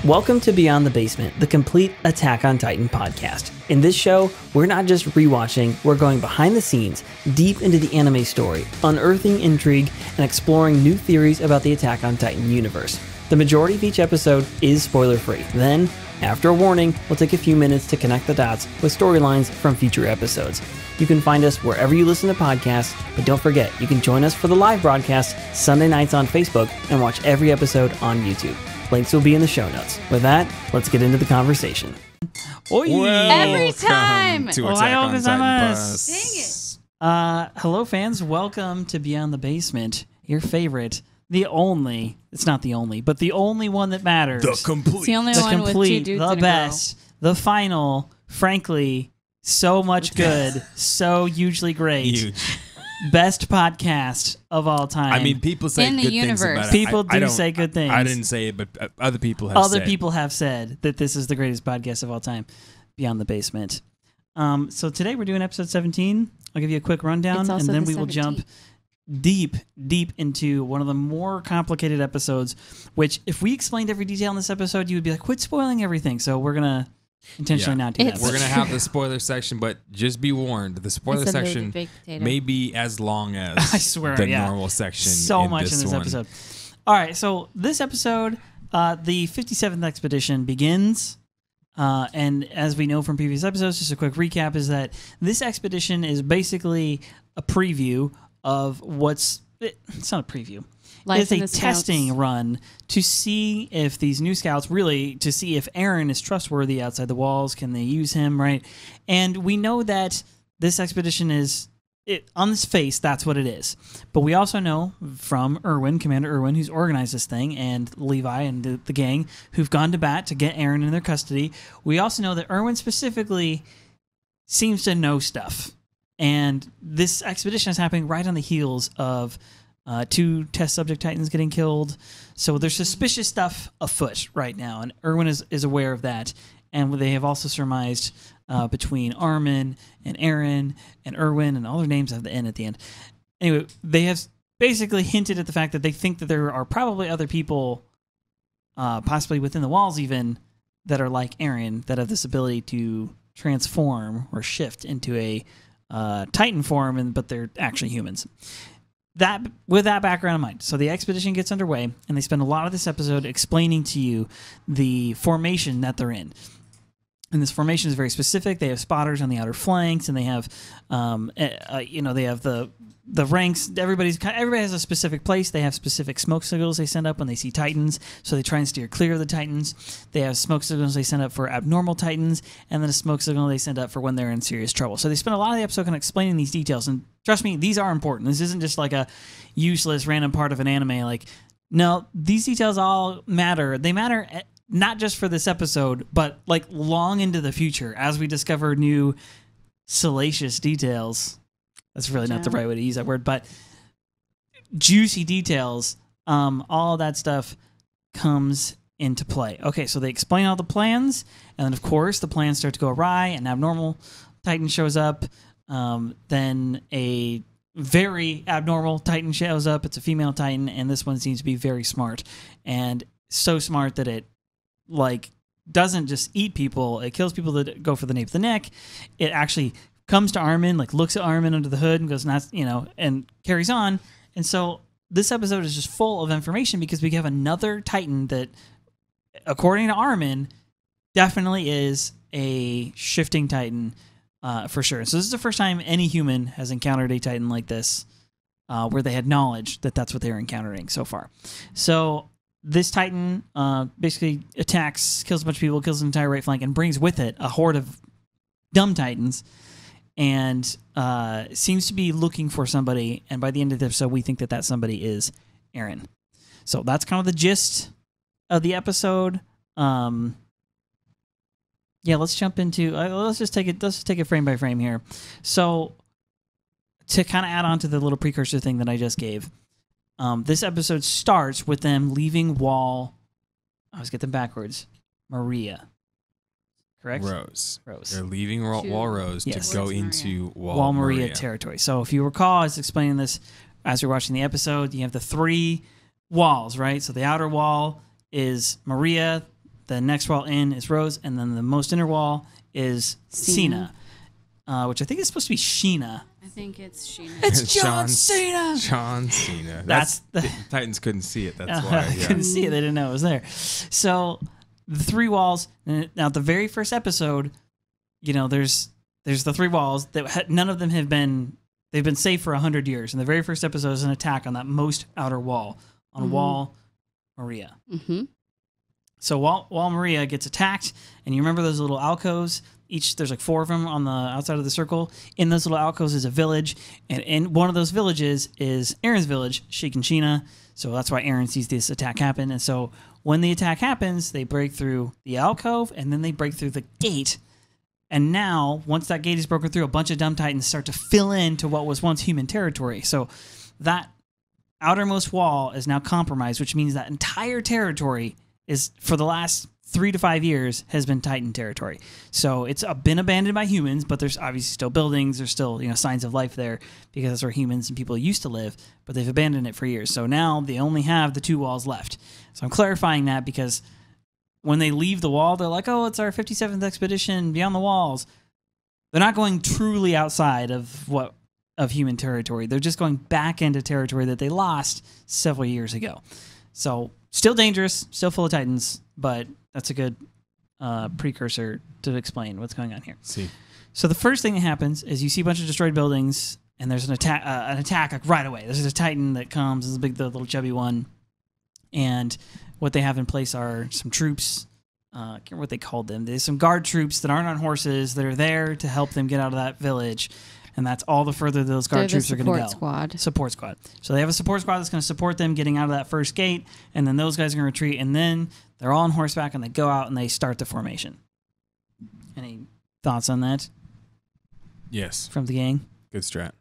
Welcome to Beyond the Basement, the complete Attack on Titan podcast. In this show, we're not just rewatching, we're going behind the scenes, deep into the anime story, unearthing intrigue, and exploring new theories about the Attack on Titan universe. The majority of each episode is spoiler-free. Then, after a warning, we'll take a few minutes to connect the dots with storylines from future episodes. You can find us wherever you listen to podcasts, but don't forget, you can join us for the live broadcast Sunday nights on Facebook and watch every episode on YouTube. Links will be in the show notes. With that, let's get into the conversation. Every time! To Attack on Titan Plus. Dang it. Hello, fans. Welcome to Beyond the Basement, your favorite, the only, it's not the only, but the only one that matters. The complete. It's the only The one with two complete, dudes the and a best, the final, frankly, so much good, so hugely great. Huge. Best podcast of all time. I mean, people say In the good things universe. about it. People I do don't- say good things. I didn't say it, but other people have Other said. people have said that this is the greatest podcast of all time, Beyond the Basement. So today we're doing episode 17. I'll give you a quick rundown, It's and also then the we will 17th. jump deep into one of the more complicated episodes, which if we explained every detail in this episode, you would be like, quit spoiling everything. So we're going to intentionally not do that. It's- We're going to have the spoiler section, but just be warned, the spoiler It's a section loaded baked potato. may be as long as I swear, the yeah. normal section. So in much this in this one. episode. All right, so this episode, the 57th expedition begins. And as we know from previous episodes, just a quick recap is that this expedition is basically a preview of it's not a preview. Life It's in a the Scouts. testing run to see if these new scouts really, to see if Eren is trustworthy outside the walls. Can they use him, right? And we know that this expedition is, on its face, that's what it is. But we also know from Erwin, Commander Erwin, who's organized this thing, and Levi and the gang who've gone to bat to get Eren in their custody. We also know that Erwin specifically seems to know stuff. And this expedition is happening right on the heels of 2 test subject Titans getting killed. So there's suspicious stuff afoot right now, and Erwin is aware of that. And they have also surmised between Armin and Eren and Erwin, and all their names have the N at the end. Anyway, they have basically hinted at the fact that they think that there are probably other people, possibly within the walls even, that are like Eren, that have this ability to transform or shift into a Titan form, but they're actually humans. With that background in mind, so the expedition gets underway, and they spend a lot of this episode explaining to you the formation that they're in. And this formation is very specific. They have spotters on the outer flanks, and they have, they have the ranks. Everybody has a specific place. They have specific smoke signals they send up when they see Titans, so they try and steer clear of the Titans. They have smoke signals they send up for abnormal Titans, and then a smoke signal they send up for when they're in serious trouble. So they spend a lot of the episode kind of explaining these details, and trust me, these are important. This isn't just like a useless random part of an anime. Like, no, these details all matter. They matter not just for this episode, but like long into the future as we discover new salacious details. That's really not the right way to use that word, but juicy details. All of that stuff comes into play. Okay, so they explain all the plans, and then of course the plans start to go awry, and abnormal Titan shows up. Then a very abnormal Titan shows up. It's a female Titan, and this one seems to be very smart, and so smart that it doesn't just eat people. It kills people that go for the nape of the neck. It actually comes to Armin, looks at Armin under the hood and goes, and carries on. And so this episode is just full of information because we have another Titan that, according to Armin, definitely is a shifting Titan for sure. So this is the first time any human has encountered a Titan like this, where they had knowledge that that's what they were encountering so far. So this Titan basically attacks, kills a bunch of people, kills an entire right flank, and brings with it a horde of dumb Titans, and seems to be looking for somebody. And by the end of the episode, we think that somebody is Eren. So that's kind of the gist of the episode. Let's jump into. Let's take it frame by frame here. So to kind of add on to the little precursor thing that I just gave. This episode starts with them leaving Wall. I always get them backwards. Maria. Correct? Rose. Rose. They're leaving Wall Rose Yes. to go Towards into Wall Maria territory. So if you recall, I was explaining this as you're watching the episode. You have the 3 walls, right? So the outer wall is Maria. the next wall in is Rose, and then the most inner wall is Cena, which I think is supposed to be Sheena. I think it's Sheena. It's John Cena. John Cena. That's the Titans couldn't see it. That's why. Yeah. Couldn't see it. They didn't know it was there. So the 3 walls. Now the very first episode, there's the 3 walls that none of them have been. They've been safe for 100 years. And the very first episode is an attack on that most outer wall, on Wall Maria. Mm-hmm. So Wall Maria gets attacked, and you remember those little alcoves? There's like 4 of them on the outside of the circle. In those little alcoves is a village, and in one of those villages is Eren's village, Sheik and Sheena. So that's why Eren sees this attack happen. And so when the attack happens, they break through the alcove, and then they break through the gate. And now, once that gate is broken through, a bunch of dumb titans start to fill into what was once human territory. So that outermost wall is now compromised, which means that entire territory is, for the last 3 to 5 years, has been Titan territory. So it's been abandoned by humans, but there's obviously still buildings, there's still signs of life there, because that's where humans and people used to live, but they've abandoned it for years. So now they only have the 2 walls left. So I'm clarifying that because when they leave the wall, they're like, oh, it's our 57th expedition beyond the walls. They're not going truly outside of human territory. They're just going back into territory that they lost several years ago. So still dangerous, still full of titans, but that's a good precursor to explain what's going on here. See. So the first thing that happens is you see a bunch of destroyed buildings, and there's an attack like right away. There's a titan that comes, the little chubby one, and what they have in place are some troops. I can't remember what they called them. There's some guard troops that aren't on horses that are there to help them get out of that village. And that's all the further those guard troops are going to go. Support squad. So they have a support squad that's going to support them getting out of that first gate, and then those guys are going to retreat, and then they're all on horseback, and they go out and they start the formation. Any thoughts on that? Yes. From the gang? Good strat.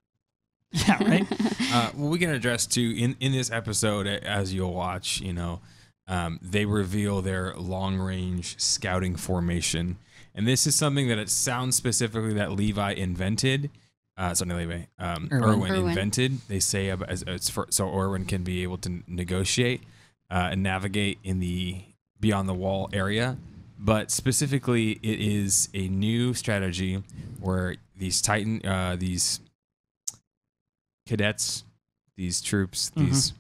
Yeah, right? Well, we can address, too, in this episode, as you'll watch, they reveal their long-range scouting formation. And this is something that it sounds specifically that Levi invented. Erwin invented. They say so Erwin can be able to negotiate and navigate in the beyond the wall area. But specifically, it is a new strategy where these these cadets, these troops, these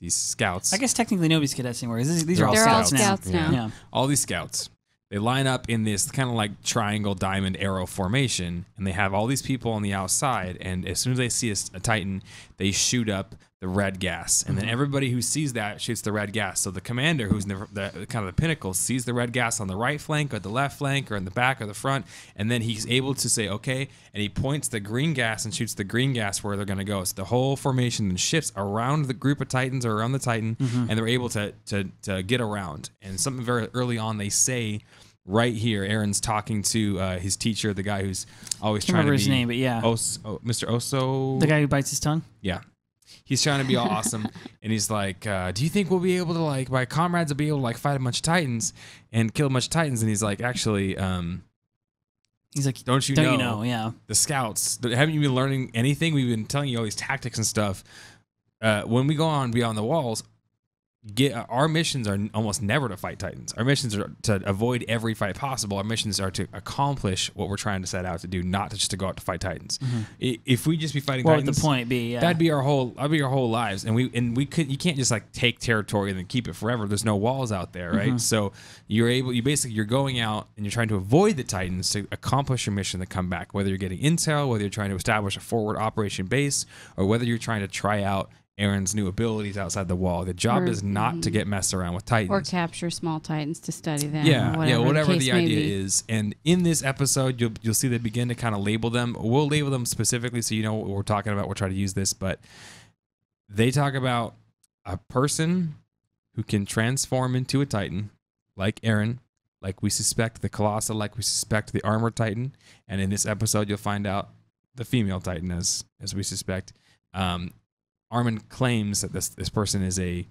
scouts. I guess technically nobody's cadets anymore. These are all They're scouts all scouts now. Yeah. All these scouts. They line up in this kind of like triangle, diamond, arrow formation, and they have all these people on the outside. And as soon as they see a Titan, they shoot up the red gas. And then everybody who sees that shoots the red gas. So the commander, who's the kind of the pinnacle, sees the red gas on the right flank or the left flank or in the back or the front. And then he's able to say, okay, and he points the green gas and shoots the green gas where they're going to go. So the whole formation then shifts around the group of Titans or around the Titan, and they're able to get around. And something very early on they say, right here, Eren's talking to his teacher, the guy who's always trying to be... his name, but yeah. Mr. Oso... The guy who bites his tongue? Yeah. He's trying to be all awesome, and he's like, do you think we'll be able to, my comrades will be able to, fight a bunch of Titans and kill a bunch of Titans? And he's like, actually, he's like, don't you know? Yeah. The scouts, haven't you been learning anything? We've been telling you all these tactics and stuff. When we go on beyond the walls, our missions are almost never to fight Titans. Our missions are to avoid every fight possible. Our missions are to accomplish what we're trying to set out to do, not just to go out to fight Titans. If we just be fighting Titans, what would the point be? Yeah. That'd be our whole lives. And we could, you can't just take territory and then keep it forever. There's no walls out there, right? So you're going out and you're trying to avoid the Titans to accomplish your mission to come back. Whether you're getting intel, whether you're trying to establish a forward operation base, or whether you're trying to try out Eren's new abilities outside the wall. The job is not to get messed around with Titans. Or capture small Titans to study them. Whatever the idea is. And in this episode, you'll see they begin to kind of label them. We'll label them specifically so you know what we're talking about. We'll try to use this. But they talk about a person who can transform into a Titan, like Eren, like we suspect the Colossal, like we suspect the Armored Titan. And in this episode, you'll find out the female Titan, as we suspect. Armin claims that this person is a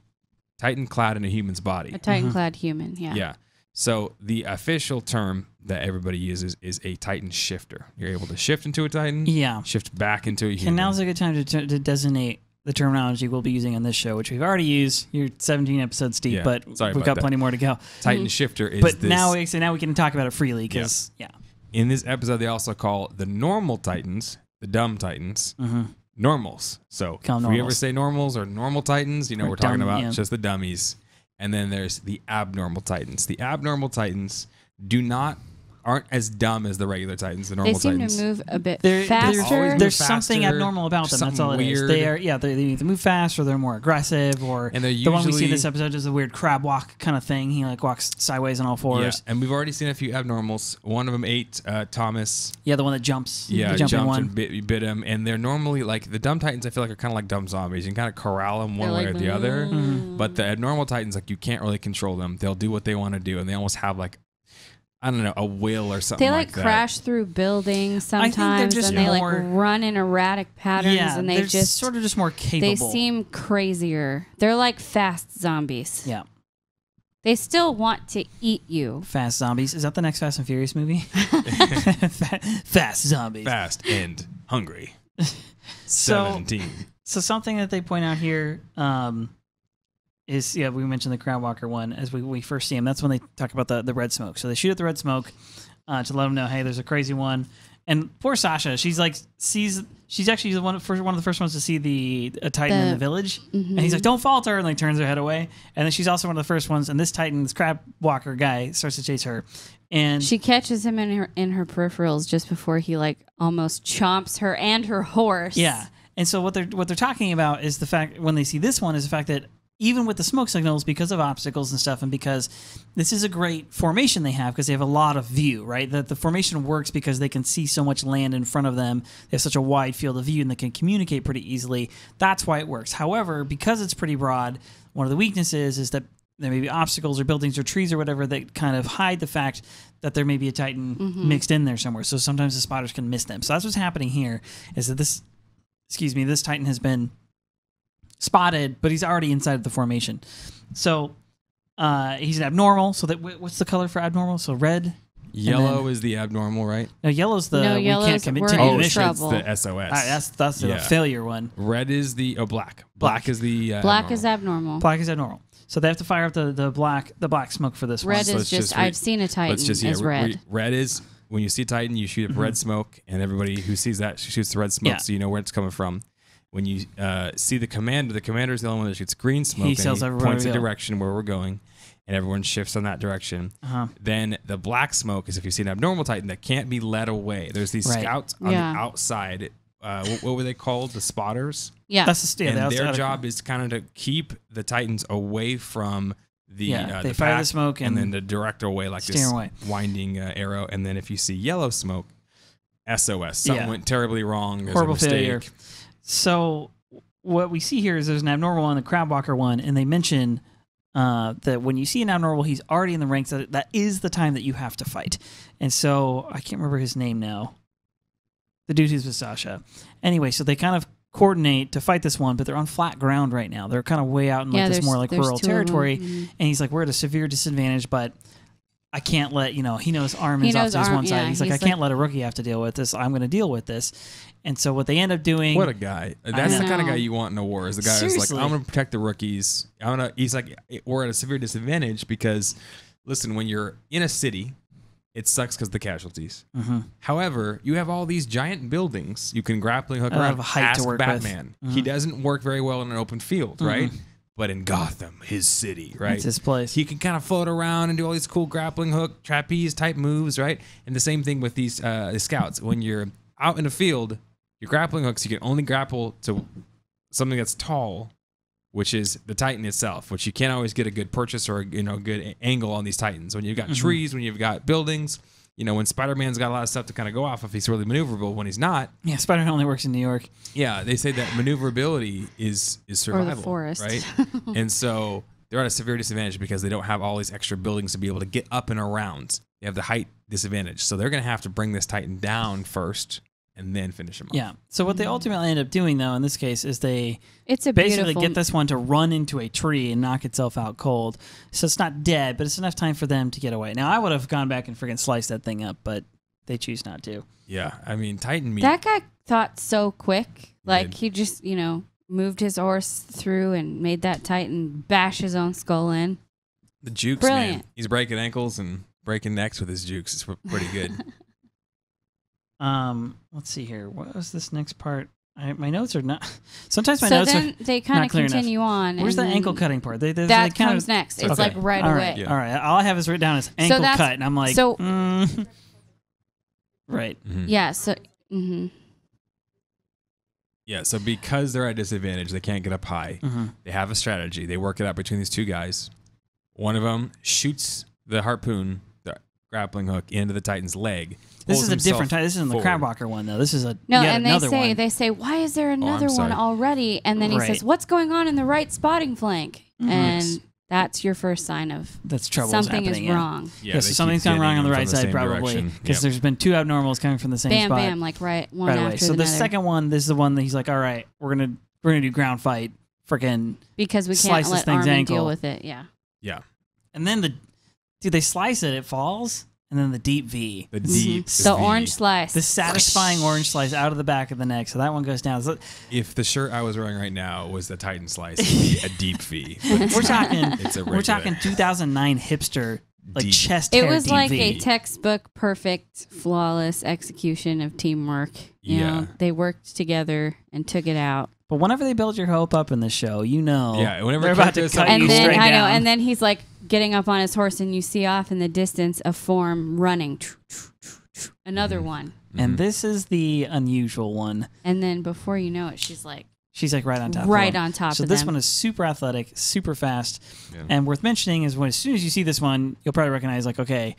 Titan clad in a human's body. A Titan clad human, yeah. Yeah. So the official term that everybody uses is a Titan shifter. You're able to shift into a Titan, shift back into a human. And now's a good time to designate the terminology we'll be using on this show, which we've already used. You're 17 episodes deep, Yeah, but sorry we've about got that. plenty more to go. Titan shifter is But this. now we can talk about it freely because, In this episode, they also call the normal Titans, the dumb Titans, normals. So Call if them we ever normals. say normals or normal Titans, Or we're talking dumb, about yeah. just the dummies. And then there's the abnormal Titans. The abnormal Titans aren't as dumb as the regular Titans, the They normal seem Titans. to move a bit They're- faster. always there's move something faster, abnormal about them. That's something all it is. weird. They either move fast or they're more aggressive, or And they're the one we see in usually- this episode is a weird crab walk kind of thing. He like walks sideways on all Yeah, fours. and we've already seen a few abnormals. One of them ate Thomas. Yeah, the one that jumps. Yeah, the jumping jumped one. and bit him. And they're normally like the dumb Titans. I feel like are kind of like dumb zombies. You can kind of corral them one They're way like, or the other. Mm-hmm. But the abnormal Titans, like you can't really control them. They'll do what they want to do, and they almost have like, I don't know, a will or something. They like that. crash through buildings I think they're sometimes, just and they like more- run in erratic patterns, Yeah, and they they're just sort of just more capable. they seem crazier. They're like fast zombies. Yeah, They still want to eat you. fast zombies. Is that the next Fast and Furious movie? Fast zombies. Fast and hungry. So- 17. So something that they point out here is, we mentioned the crab walker one as we first see him. That's when they talk about the red smoke. So they shoot at the red smoke to let them know, hey, there's a crazy one. And poor Sasha, she's actually one of the first ones to see a Titan in the village. And he's like, don't falter, and like turns her head away. And then she's also one of the first ones, and this Titan, this crab walker guy, starts to chase her. And She catches him in her peripherals just before he like almost chomps her and her horse. yeah. And so what they're talking about is the fact, when they see this one, is the fact that even with the smoke signals, because of obstacles and stuff, and because this is a great formation they have, because they have a lot of view, right? That the formation works because they can see so much land in front of them. They have such a wide field of view, and they can communicate pretty easily. That's why it works. However, because it's pretty broad, one of the weaknesses is that there may be obstacles or buildings or trees or whatever that kind of hide the fact that there may be a Titan mixed in there somewhere. So sometimes the spotters can miss them. So that's what's happening here, is that this Titan has been spotted, but he's already inside of the formation. So he's an abnormal. So what's the color for abnormal? So red. Yellow is the abnormal, right? No, yellow's the No, we yellow's can't continue we're the in mission. trouble. It's the SOS. All right, that's the Yeah. failure one. Red is the black. Black is the Black is abnormal. Black is abnormal. So they have to fire up the black smoke for this Red one. So is let's just just I've seen a Titan as red. Red is when you see Titan, you shoot up red smoke, and everybody who sees that shoots the red smoke, Yeah. so you know where it's coming from. When you see the commander is the only one that shoots green smoke. He and tells everybody points to the go. direction where we're going, and everyone shifts on that direction. Uh-huh. Then the black smoke is if you see an abnormal Titan that can't be led away. There's these Right. scouts on Yeah. the outside. What were they called? The spotters. Yeah. That's the, yeah, And that's their the- job is kind of to keep the Titans away from the they the fire the pack, smoke and then the direct away like steer this away. winding arrow. And then if you see yellow smoke, SOS. Something Yeah. went terribly wrong. There's horrible a mistake. failure. So what we see here is there's an abnormal one, a crab walker one, and they mention that when you see an abnormal, he's already in the ranks. That is the time that you have to fight. And so I can't remember his name now. The dude who's with Sasha. Anyway, so they kind of coordinate to fight this one, but they're on flat ground right now. They're kind of way out in like this more like there's rural two of 'em. territory. Mhm. And he's like, we're at a severe disadvantage, but I can't let, he knows Armin's He off knows to his one side. yeah, He's like, I can't let a rookie have to deal with this. I'm going to deal with this. And so what they end up doing. What a guy. That's the kind of know. guy you want in a war. Is the guy who's Seriously. like, I'm going to protect the rookies. He's like, we're at a severe disadvantage because, listen, when you're in a city, it sucks because of the casualties. Mhm. However, you have all these giant buildings you can grappling hook A lot around. of height to Ask work with. Batman. He doesn't work very well in an open field, right? But in Gotham, his city, right? It's his place. He can kind of float around and do all these cool grappling hook, trapeze type moves, right? And the same thing with these scouts. When you're out in the field, your grappling hooks, you can only grapple to something that's tall, which is the Titan itself, which you can't always get a good purchase or good angle on these Titans. When you've got trees, when you've got buildings, when Spider-Man's got a lot of stuff to kind of go off if he's really maneuverable. When he's not, Yeah, Spider-Man only works in New York. yeah, they say that maneuverability is survival, forest. right? And so they're at a severe disadvantage because they don't have all these extra buildings to be able to get up and around. They have the height disadvantage, so they're going to have to bring this Titan down first and then finish him off. Yeah. So what they ultimately end up doing, though, in this case, is they It's a basically beautiful. get this one to run into a tree and knock itself out cold. So it's not dead, but it's enough time for them to get away. Now, I would have gone back and freaking sliced that thing up, but they choose not to. Yeah, I mean Titan meat. That guy thought so quick. Like did. he just, moved his horse through and made that Titan bash his own skull in. The jukes, Brilliant. man. He's breaking ankles and breaking necks with his jukes. It's pretty good. Let's see here. What was this next part? My notes are not. Sometimes my so notes then are they kind not of clear continue on. Where's the and ankle cutting part? That that comes next. It's like right all away. right. Yeah. All right. All I have is written down as ankle cut, and I'm like, so right. Mhm. yeah. So Yeah, so because they're at disadvantage, they can't get up high. They have a strategy. They work it out between these two guys. One of them shoots the harpoon, the grappling hook, into the Titan's leg. This is a different Titan. This isn't the forward. Crabwalker one, though. This is and another one. they say, why is there another one sorry. already? And then he Right. says, what's going on in the right spotting flank? And Yes. that's your first sign of That's trouble. something is happening, yeah. wrong. Yeah, Yes, they so something's keep gone wrong getting on the them right from the side, same probably, direction. because Yep. there's been two abnormals coming from the same Bam, spot bam, like one right away. after So the another. second one, this is the one that he's like, all right, we're gonna do ground fight, freaking, because we slice can't this let thing's Armin ankle. deal with it. Yeah. Yeah, and then they slice it, it falls, and then the deep V. the deep. The V. orange slice. The satisfying orange slice out of the back of the neck, so that one goes down. So If the shirt I was wearing right now was the Titan slice, it'd be a deep V. we're talking, It's a we're talking 2009 hipster, like Deep. chest It hair was deep like V. a textbook, perfect, flawless execution of teamwork. You know, they worked together and took it out. But whenever they build your hope up in the show, you know, Yeah, whenever they're about to characters cut like you And then straight I know, down. and then he's like getting up on his horse, and you see off in the distance a form running. Another one, And this is the unusual one. and then before you know it, she's like She's like right on top. right of them. on top So of this them. one is super athletic, super fast, Yeah. and worth mentioning is when as soon as you see this one, you'll probably recognize like, okay,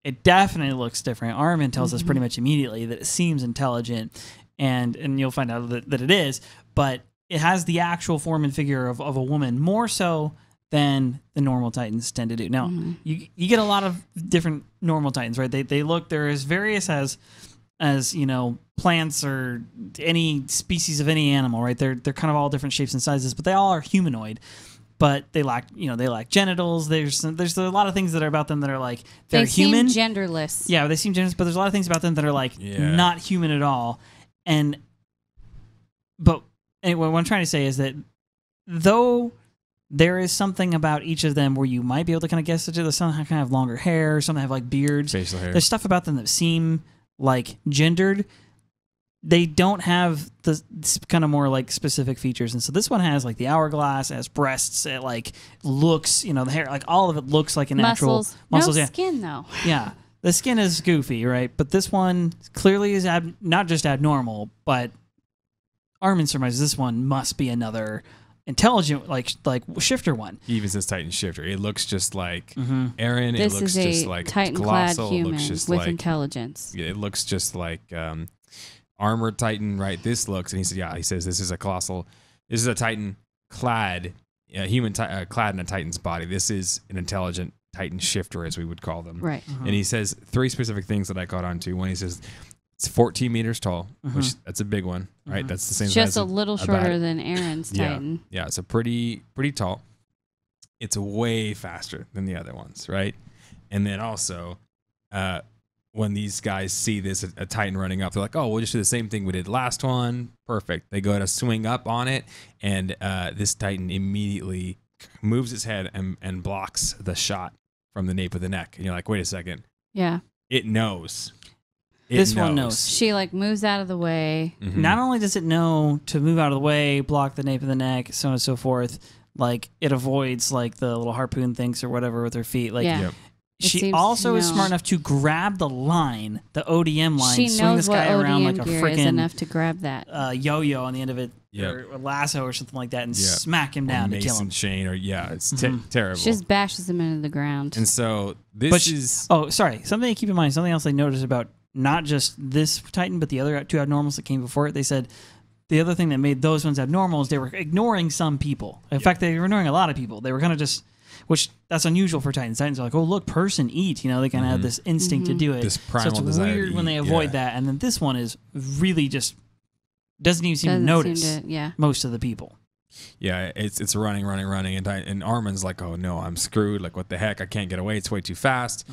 it definitely looks different. Armin tells us pretty much immediately that it seems intelligent, and you'll find out that it is, but it has the actual form and figure of a woman more so than the normal Titans tend to do. Now, you get a lot of different normal Titans, right? They're as various as you know, plants or any species of any animal, right? They're kind of all different shapes and sizes, but they all are humanoid. But they lack genitals. There's a lot of things that are about them that are like they're they seem human. genderless. Yeah, they seem genderless, but there's a lot of things about them that are like not human at all. But anyway, what I'm trying to say is that though there is something about each of them where you might be able to kind of guess it. Some kind of have longer hair, some have like beards. Facial hair. There's stuff about them that seem like gendered. They don't have the kind of more like specific features, and so this one has like the hourglass, it has breasts, it like looks, the hair, like all of it looks like a natural muscles. No Yeah, skin though. yeah. The skin is goofy, right? But this one clearly is not just abnormal, but Armin surmises this one must be another intelligent, like shifter one. He even says Titan shifter. It looks just like Eren. This it looks is just a like Titan-clad Colossal. human It looks just with like intelligence. Yeah, it looks just like armored Titan, right? This looks, and he said, he says this is a colossal. This is a Titan clad, clad in a Titan's body. This is an intelligent Titan shifter, as we would call them. Right. And he says three specific things that I caught on to. One, he says it's 14 meters tall, which that's a big one, right? That's the same. Just size a little shorter than Eren's Titan. Yeah, it's a pretty tall. It's way faster than the other ones, right? And then also, when these guys see this a Titan running up, they're like, "Oh, we'll just do the same thing we did last one." Perfect. They go to swing up on it, and this Titan immediately moves its head and blocks the shot from the nape of the neck. And you're like, "Wait a second." Yeah. It knows. This one knows. She like moves out of the way. Mm-hmm. Not only does it know to move out of the way, block the nape of the neck, so on and so forth, like it avoids like the little harpoon things or whatever with her feet. Like Yeah. Yep. It she seems also to is know. smart enough to grab the line, the ODM line, She swing this knows what guy around ODM like a gear is freaking enough to grab that. yo-yo on the end of it, Yep. or a lasso or something like that, and Yep. smack him Or down to kill Mason him. chain, or it's terrible. She just bashes him into the ground. And so this But is something to keep in mind. Something else I noticed about not just this Titan, but the other two abnormals that came before it. They said the other thing that made those ones abnormal is they were ignoring some people. In fact, they were ignoring a lot of people. They were kind of just, which that's unusual for Titans. Titans are like, oh, look, person, eat. They kind of have this instinct to do it. This So primal it's desire to weird when eat, they avoid yeah. that. And then this one is really just doesn't even seem to Doesn't notice seem to- yeah. most of the people. Yeah, it's running, and Armin's like, oh no, I'm screwed. Like, what the heck? I can't get away. It's way too fast.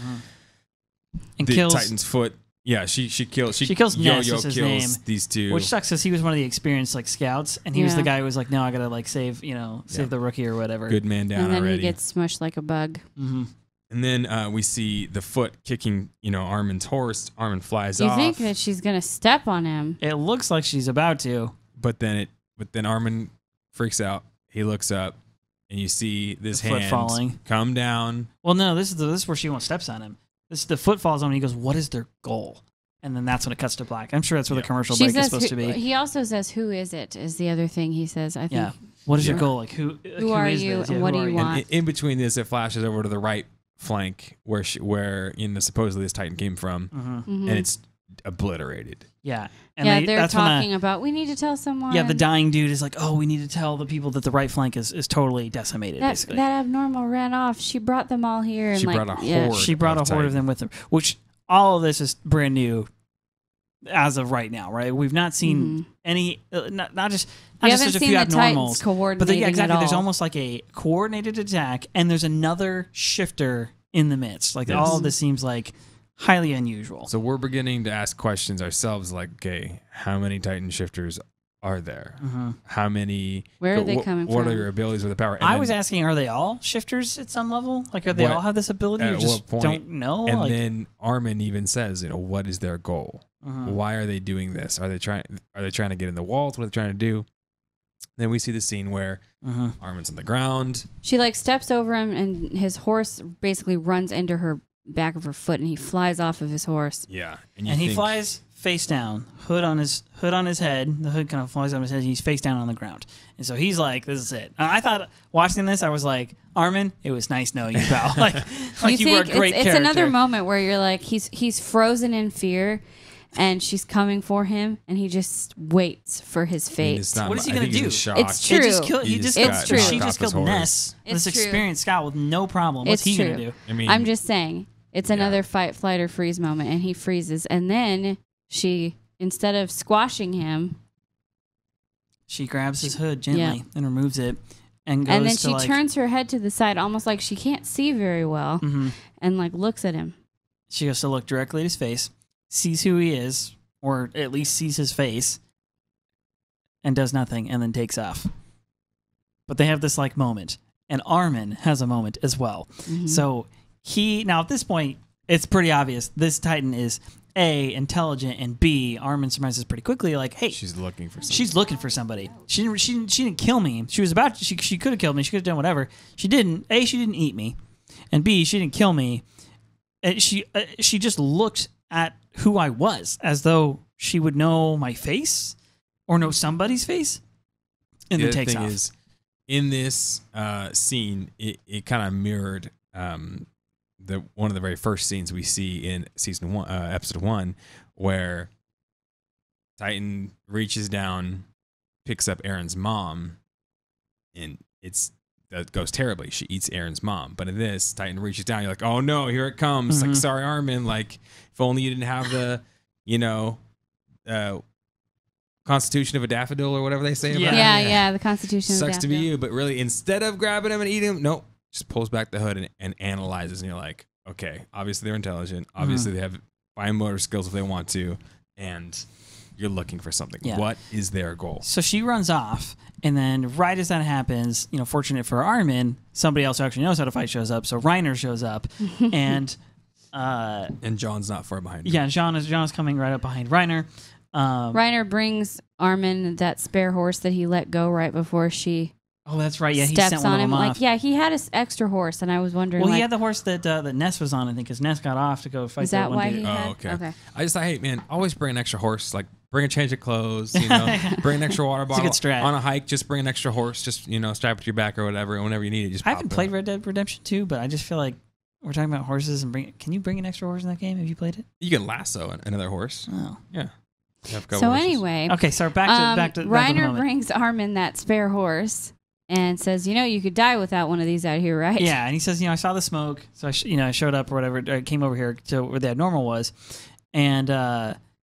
And The kills Titan's foot Yeah, she kills Ness, Yo-Yo is his kills name, these two. which sucks because he was one of the experienced like scouts, and he was the guy who was like, no, I gotta like save the rookie or whatever. Good man down and then already. he gets smushed like a bug. Mm-hmm. And then we see the foot kicking, Armin's horse. Armin flies You off. think that she's gonna step on him? It looks like she's about to, but then Armin freaks out. He looks up, and you see this The foot hand falling. come down. Well, no, this is where she won't steps on him. The foot falls on him. And he goes, "What is their goal?" And then that's when it cuts to black. I'm sure that's where the commercial break is supposed to be. He also says, "Who is it?" Is the other thing he says. I think. Yeah. What is your goal? Like who are is you this? and Yeah, what who do are you want? And in between this, it flashes over to the right flank where supposedly this Titan came from, Mm-hmm. and it's obliterated. Yeah. And they're that's talking about we need to tell someone. Yeah, the dying dude is like, oh, we need to tell the people that the right flank is totally decimated, basically. That abnormal ran off. She brought them all here. And She brought a horde. She brought a horde of them with her, which all of this is brand new as of right now, right? We've not seen any, not just such a few abnormals. But exactly, there's almost like a coordinated attack, and there's another shifter in the midst. Like all of this seems like highly unusual. So we're beginning to ask questions ourselves, like, okay, how many Titan shifters are there? How many? Where are they coming from? What are your abilities with the power? And I was asking, are they all shifters at some level? Like, are they all have this ability, or just don't know? And then Armin even says, what is their goal? Mm-hmm. Why are they doing this? Are they trying to get in the walls? What are they trying to do? Then we see the scene where Armin's on the ground. She like steps over him, and his horse basically runs into her back of her foot, and he flies off of his horse. Yeah, and he flies face down, hood on his head. The hood kind of flies on his head. And he's face down on the ground, and so he's like, "This is it." And I thought watching this, I was like, "Armin, it was nice knowing you, pal." like you were a great character. It's another moment where you're like, he's frozen in fear. And she's coming for him, and he just waits for his fate. What is he going to do? It's true. She just killed Ness, this experienced scout, with no problem. What's he going to do? I mean, I'm just saying, it's another fight, flight, or freeze moment, and he freezes. And then she, instead of squashing him, she grabs his hood gently and removes it, and goes. And then she turns her head to the side, almost like she can't see very well, and like looks at him. She goes to look directly at his face. Sees who he is, or at least sees his face, and does nothing, and then takes off. But they have this like moment, and Armin has a moment as well. So now at this point, it's pretty obvious this Titan is A, intelligent, and B, Armin surmises pretty quickly, like, hey, she's looking for somebody. She's looking for somebody. She didn't kill me. She was about to, she could have killed me. She could have done whatever. She didn't. A, she didn't eat me, and B, she didn't kill me. And she just looked at who I was, as though she would know my face or know somebody's face, and then takes off. Is, in this scene, it kind of mirrored one of the very first scenes we see in season 1, episode 1, where Titan reaches down, picks up Eren's mom, and that goes terribly. She eats Eren's mom. But in this, Titan reaches down. You're like, oh no, here it comes. Like, sorry, Armin. Like, if only you didn't have the, constitution of a daffodil or whatever they say about it. Yeah, the constitution Sucks of to be you. But really, instead of grabbing him and eating him, nope. Just pulls back the hood and analyzes. And you're like, okay, obviously they're intelligent. Obviously they have fine motor skills if they want to. And you're looking for something. Yeah. What is their goal? So she runs off, and then right as that happens, fortunate for Armin, somebody else who actually knows how to fight shows up. So Reiner shows up, and John's not far behind him. Yeah, John is coming right up behind Reiner. Reiner brings Armin that spare horse that he let go right before she. Oh, that's right. Yeah, he steps sent one on him. of them off. Like, he had his extra horse, and I was wondering. Well, he had the horse that Ness was on, I think, because Ness got off to go fight. Is that one why dude. he had? Oh, okay. I just thought, hey, man, always bring an extra horse. Like, bring a change of clothes. Bring an extra water bottle. It's a good strat. On a hike. Just bring an extra horse. Just strap it to your back or whatever. And whenever you need it, just. I haven't played Red Dead Redemption 2, but I just feel like we're talking about horses and can you bring an extra horse in that game? Have you played it? You can lasso another horse. Oh, yeah. So anyway, okay. So back to Reiner brings Armin that spare horse. And says, you could die without one of these out here, right? Yeah, and he says, I saw the smoke, so I showed up or whatever. I came over here to where the abnormal was, and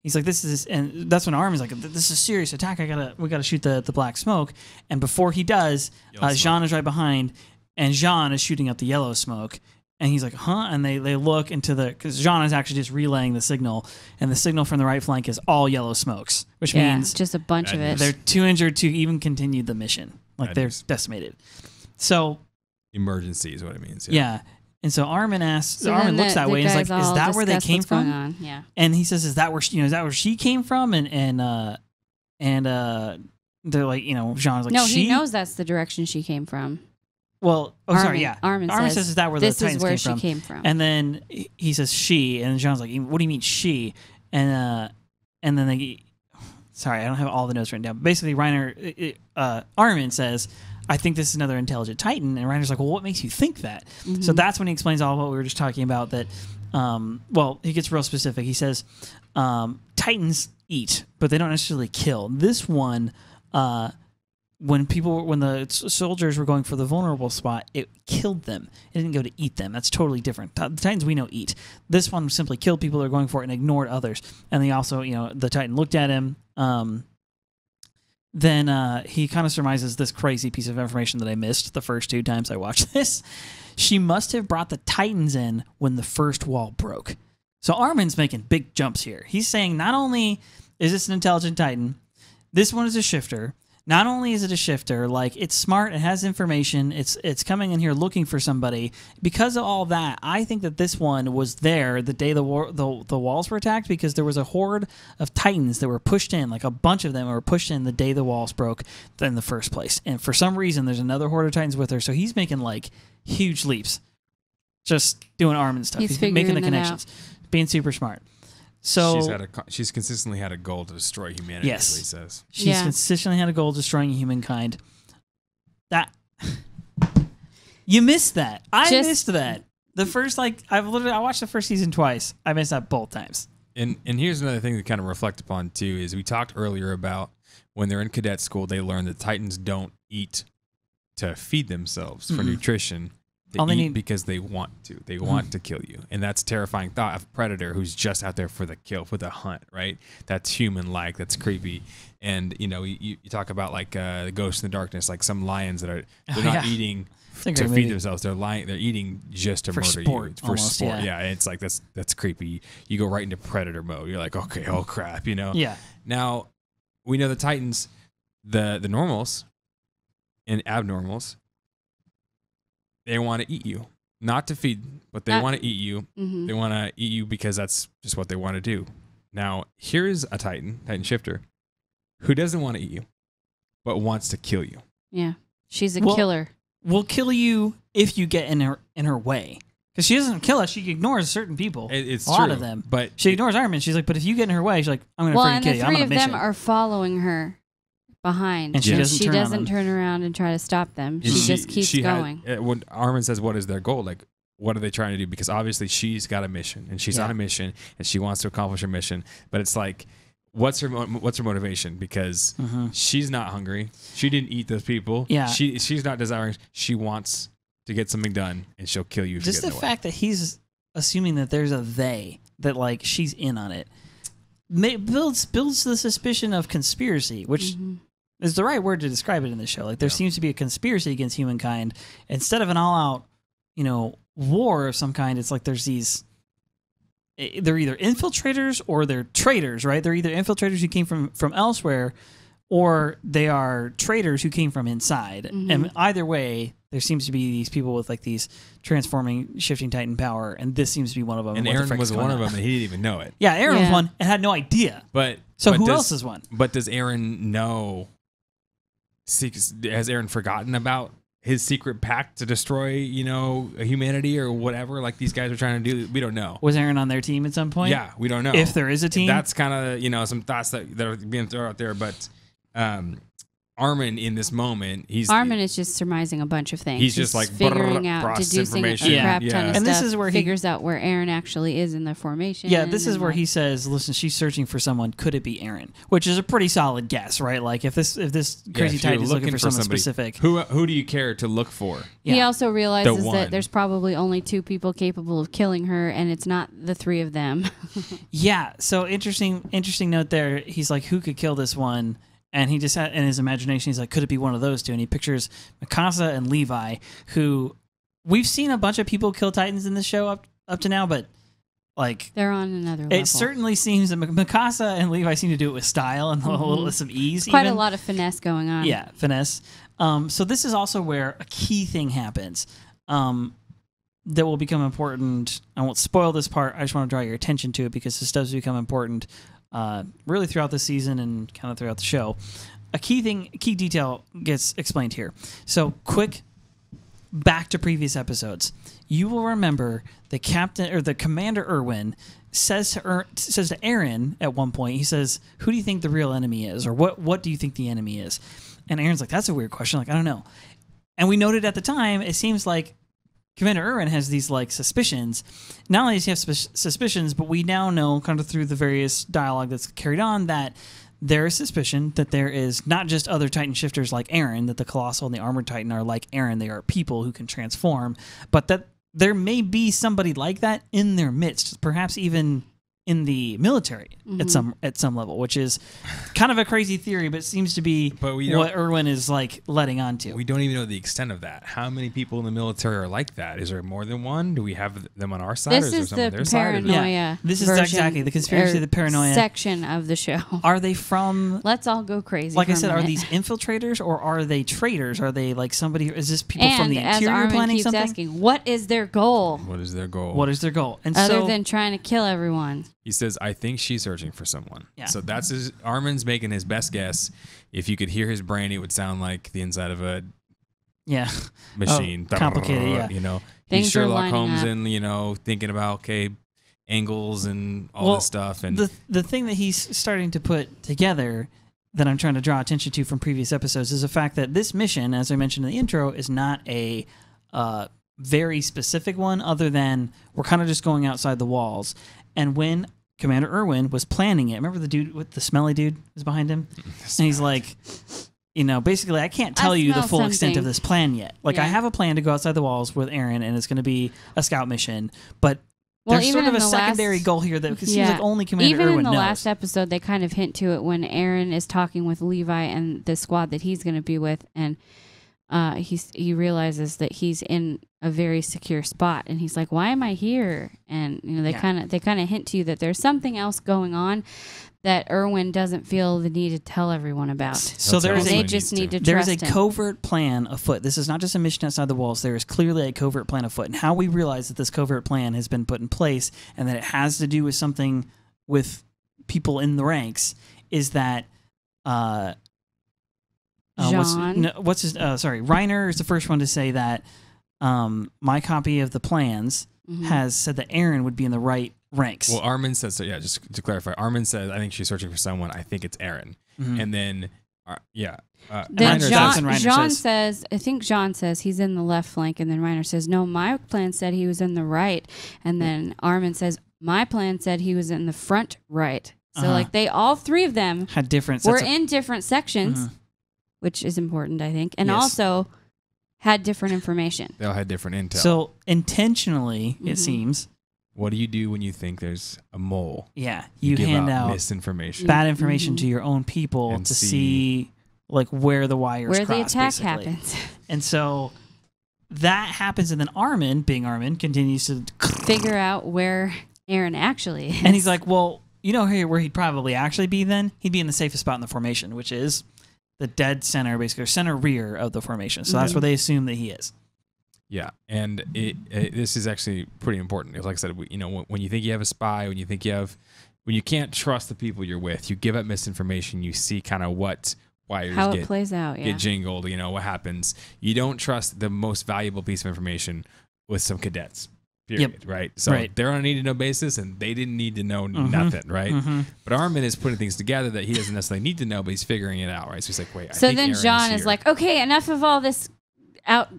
he's like, "This is," and that's when Armin's like, "This is a serious attack. We gotta shoot the black smoke." And before he does, Jean is right behind, and Jean is shooting up the yellow smoke, And he's like, huh? And they look into because Jean is actually just relaying the signal, and the signal from the right flank is all yellow smokes, which means just a bunch of it. they're too injured to even continue the mission. Like they're decimated. So emergency is what it means. Yeah. And so Armin looks that way and is like, is that where they came from? Yeah. And he says, is that where she came from? And they're like, Jean's like, no, he knows that's the direction she came from. Well, Armin says, is that where the Titans came from? This is where she came from. And then he says she, and Jean's like, what do you mean she? And then sorry, I don't have all the notes written down. Basically, Armin says, I think this is another intelligent Titan. And Reiner's like, well, what makes you think that? Mm-hmm. So that's when he explains all what we were just talking about. That, he gets real specific. He says, Titans eat, but they don't necessarily kill. This one, when the soldiers were going for the vulnerable spot, it killed them. It didn't go to eat them. That's totally different. The Titans we know eat. This one simply killed people that were going for it and ignored others. And they also, the Titan looked at him. Then he kind of surmises this crazy piece of information that I missed the first 2 times I watched this. She must have brought the Titans in when the first wall broke. So Armin's making big jumps here. He's saying not only is this an intelligent Titan, this one is a shifter. Not only is it a shifter, like it's smart, it has information, it's coming in here looking for somebody. Because of all that, I think that this one was there the day the walls were attacked, because there was a horde of Titans that were pushed in, like a bunch of them were pushed in the day the walls broke in the first place. And for some reason, there's another horde of Titans with her, so he's making like huge leaps, just doing Armin stuff. He's making the connections, being super smart. So she's consistently had a goal to destroy humanity. Yes, is what he says. She's consistently had a goal of destroying humankind. That you missed that. I missed that. The first I watched the first season twice. I missed that both times. And here's another thing to kind of reflect upon too is we talked earlier about when they're in cadet school, they learn that Titans don't eat to feed themselves for nutrition. They eat because they want to. They want to kill you. And that's a terrifying thought of a predator who's just out there for the kill, for the hunt, right? That's human-like. That's creepy. And, you talk about like the Ghost in the Darkness, like some lions that they're not eating to feed themselves. They're eating just to murder sport, you. For sport. Yeah, it's like that's creepy. You go right into predator mode. You're like, okay, oh crap, Yeah. Now, we know the Titans, the normals and abnormals, they want to eat you, not to feed, but they want to eat you. Mm-hmm. They want to eat you because that's just what they want to do. Now, here's a Titan shifter, who doesn't want to eat you, but wants to kill you. Yeah, she's a killer. Will kill you if you get in her way. Because she doesn't kill us, she ignores certain people. It's a lot of them. But she ignores Armin. She's like, but if you get in her way, she's like, I'm going to freaking kill you. I'm on a mission. And the 3 of them are following her behind. And she doesn't turn around and try to stop them. She just keeps going. When Armin says, what is their goal? Like, what are they trying to do? Because obviously she's got a mission, and she's on a mission, and she wants to accomplish her mission. But it's like, what's her motivation? Because she's not hungry. She didn't eat those people. Yeah. She's not desiring. She wants to get something done, and she'll kill you. Just the fact that he's assuming that there's a they, that like she's in on it, builds the suspicion of conspiracy, which is the right word to describe it in this show. Like there seems to be a conspiracy against humankind instead of an all-out, war of some kind. It's like there's these. They're either infiltrators or they're traitors, right? They're either infiltrators who came from elsewhere, or they are traitors who came from inside. Mm-hmm. And either way, there seems to be these people with like these transforming, shifting Titan power, and this seems to be one of them. And Eren was one of them, and he didn't even know it. Yeah, Eren was one and had no idea. But who else is one? But does Eren know? Has Eren forgotten about his secret pact to destroy, humanity or whatever? Like these guys are trying to do. We don't know. Was Eren on their team at some point? Yeah, we don't know if there is a team. That's kind of some thoughts that are being thrown out there, but. Armin in this moment, Armin is just surmising a bunch of things. He's just like figuring out, deducing a crap ton of stuff. And this is where he figures out where Eren actually is in the formation. Yeah, this is where he says, "Listen, she's searching for someone. Could it be Eren?" Which is a pretty solid guess, right? Like if this crazy Titan is looking for someone specific, who do you care to look for? Yeah. He also realizes that there's probably only 2 people capable of killing her, and it's not the 3 of them. Yeah. So interesting note there. He's like, who could kill this one? And he just had in his imagination, he's like, could it be one of those 2? And he pictures Mikasa and Levi, who we've seen a bunch of people kill Titans in this show up to now, but like They're on another level. it certainly seems that Mikasa and Levi seem to do it with style and a little with some ease. Quite even. a lot of finesse going on. Yeah, finesse. So this is also where a key thing happens that will become important. I won't spoil this part. I just want to draw your attention to it because this does become important really throughout the season and kind of throughout the show. A key detail gets explained here. So quick back to previous episodes. You will remember the Commander Erwin says to Eren at one point, he says, "Who do you think the real enemy is?" Or what do you think the enemy is? And Eren's like, "That's a weird question. Like, I don't know." And we noted at the time, it seems like Commander Erwin has these like suspicions. Not only does he have suspicions, but we now know kind of through the various dialogue that's carried on that there is suspicion that there is not just other Titan shifters like Eren, that the Colossal and the Armored Titan are like Eren, they are people who can transform, but that there may be somebody like that in their midst, perhaps even in the military at some level, which is kind of a crazy theory, but seems to be what Erwin is like letting on to. We don't even know the extent of that. How many people in the military are like that? Is there more than one? Do we have them on our side? This or is there is some on the their side? paranoia. This is exactly the conspiracy, the paranoia section of the show. Are they from? Let's all go crazy. Like I for a said, are minute. these infiltrators or are they traitors? Are they like somebody? Is this people from the as interior Armin planning keeps something? asking, what is their goal? What is their goal? What is their goal? And Other so, than trying to kill everyone. He says, "I think she's searching for someone." Yeah. So that's Armin's making his best guess. If you could hear his brain, it would sound like the inside of a machine. Complicated, yeah. You know, Things he's are Sherlock lining Holmes up. and, thinking about, angles and all this stuff. And the thing that he's starting to put together that I'm trying to draw attention to from previous episodes is the fact that this mission, as I mentioned in the intro, is not a very specific one other than we're kind of just going outside the walls. And when Commander Erwin was planning it, remember the dude with the smelly dude was behind him? And he's like, basically, I can't tell you the full extent of this plan yet. Like, I have a plan to go outside the walls with Eren, and it's going to be a scout mission. But there's sort of a secondary goal here that seems like only Commander Even Erwin in the knows. last episode, they kind of hint to it when Eren is talking with Levi and the squad that he's going to be with, and he realizes that he's in a very secure spot, and he's like, "Why am I here?" And they kind of hint to you that there's something else going on that Erwin doesn't feel the need to tell everyone about. So they just need to trust him. There's a covert plan afoot. This is not just a mission outside the walls. There is clearly a covert plan afoot. And how we realize that this covert plan has been put in place and that it has to do with something with people in the ranks is that Reiner is the first one to say that my copy of the plans has said that Eren would be in the right ranks. Well, Armin says, so yeah, just to clarify, Armin says, I think she's searching for someone. I think it's Eren. And then, then Reiner Jean says, I think Jean says he's in the left flank, and then Reiner says, no, my plan said he was in the right. And then Armin says, my plan said he was in the front right. So all three of them had different were in different sections, which is important, I think, and also had different information. They all had different intel. So intentionally, it seems. What do you do when you think there's a mole? Yeah, you give hand out misinformation, bad information to your own people and to see like where the wires where cross, the attack basically. happens. And so that happens, and then Armin, being Armin, continues to figure out where Eren actually is. And he's like, well, where he'd probably actually be then? He'd be in the safest spot in the formation, which is the dead center, basically, or center rear of the formation. So that's where they assume that he is. Yeah, and this is actually pretty important. Like I said, when you think you have a spy, when you can't trust the people you're with, you give up misinformation. You see kind of what wires plays out, get jingled. What happens. You don't trust the most valuable piece of information with some cadets. Period. Yep. Right. So they're on a need to know basis, and they didn't need to know nothing. Right. But Armin is putting things together that he doesn't necessarily need to know, but he's figuring it out. Right. So he's like, wait. So then Jean is like, okay, enough of all this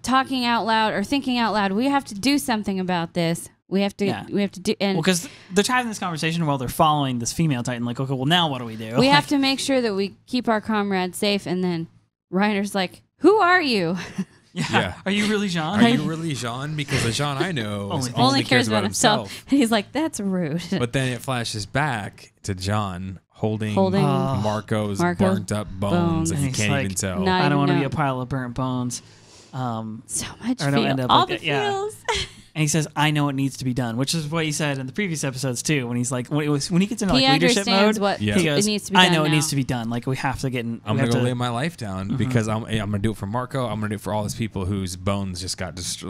talking out loud or thinking out loud. We have to do something about this. We have to do. And because they're having this conversation while they're following this female Titan. Like, okay, well, now what do we do? We have to make sure that we keep our comrades safe. And then Reiner's like, "Who are you?" Yeah. Are you really Jean? Are you really Jean? Because the Jean I know only cares about himself. And he's like, that's rude. But then it flashes back to John holding Marco's burnt up bones, and he can't even tell. I don't want to be a pile of burnt bones. So much or don't end up all like the that. Yeah. feels. And he says, "I know what needs to be done," which is what he said in the previous episodes too. When he's like, when he gets into He like leadership understands mode, what Yeah. he goes, it needs to be "I done know it now. needs to be done. Like we have to get in. I'm we gonna go have to- lay my life down because I'm gonna do it for Marco. I'm gonna do it for all these people whose bones just got just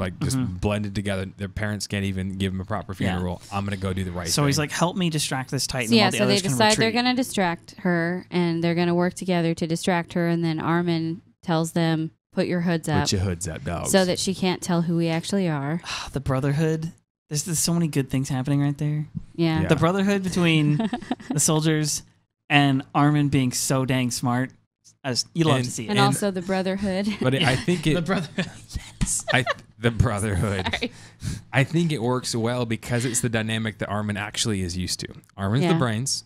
blended together. Their parents can't even give them a proper funeral. I'm gonna go do the right So thing. he's like, "Help me distract this Titan." So, yeah, while the so they others can decide they're retreat." going to distract her, and they're going to work together to distract her. And then Armin tells them, "Put your hoods up," Put your hoods up, dogs. so that she can't tell who we actually are. The Brotherhood. There's so many good things happening right there. Yeah. Yeah. The Brotherhood between the soldiers and Armin being so dang smart. You love to see it. And also the Brotherhood. But I think it. The Brotherhood. Yes. The Brotherhood. Sorry. I think it works well because it's the dynamic that Armin actually is used to. Armin's Yeah. the brains.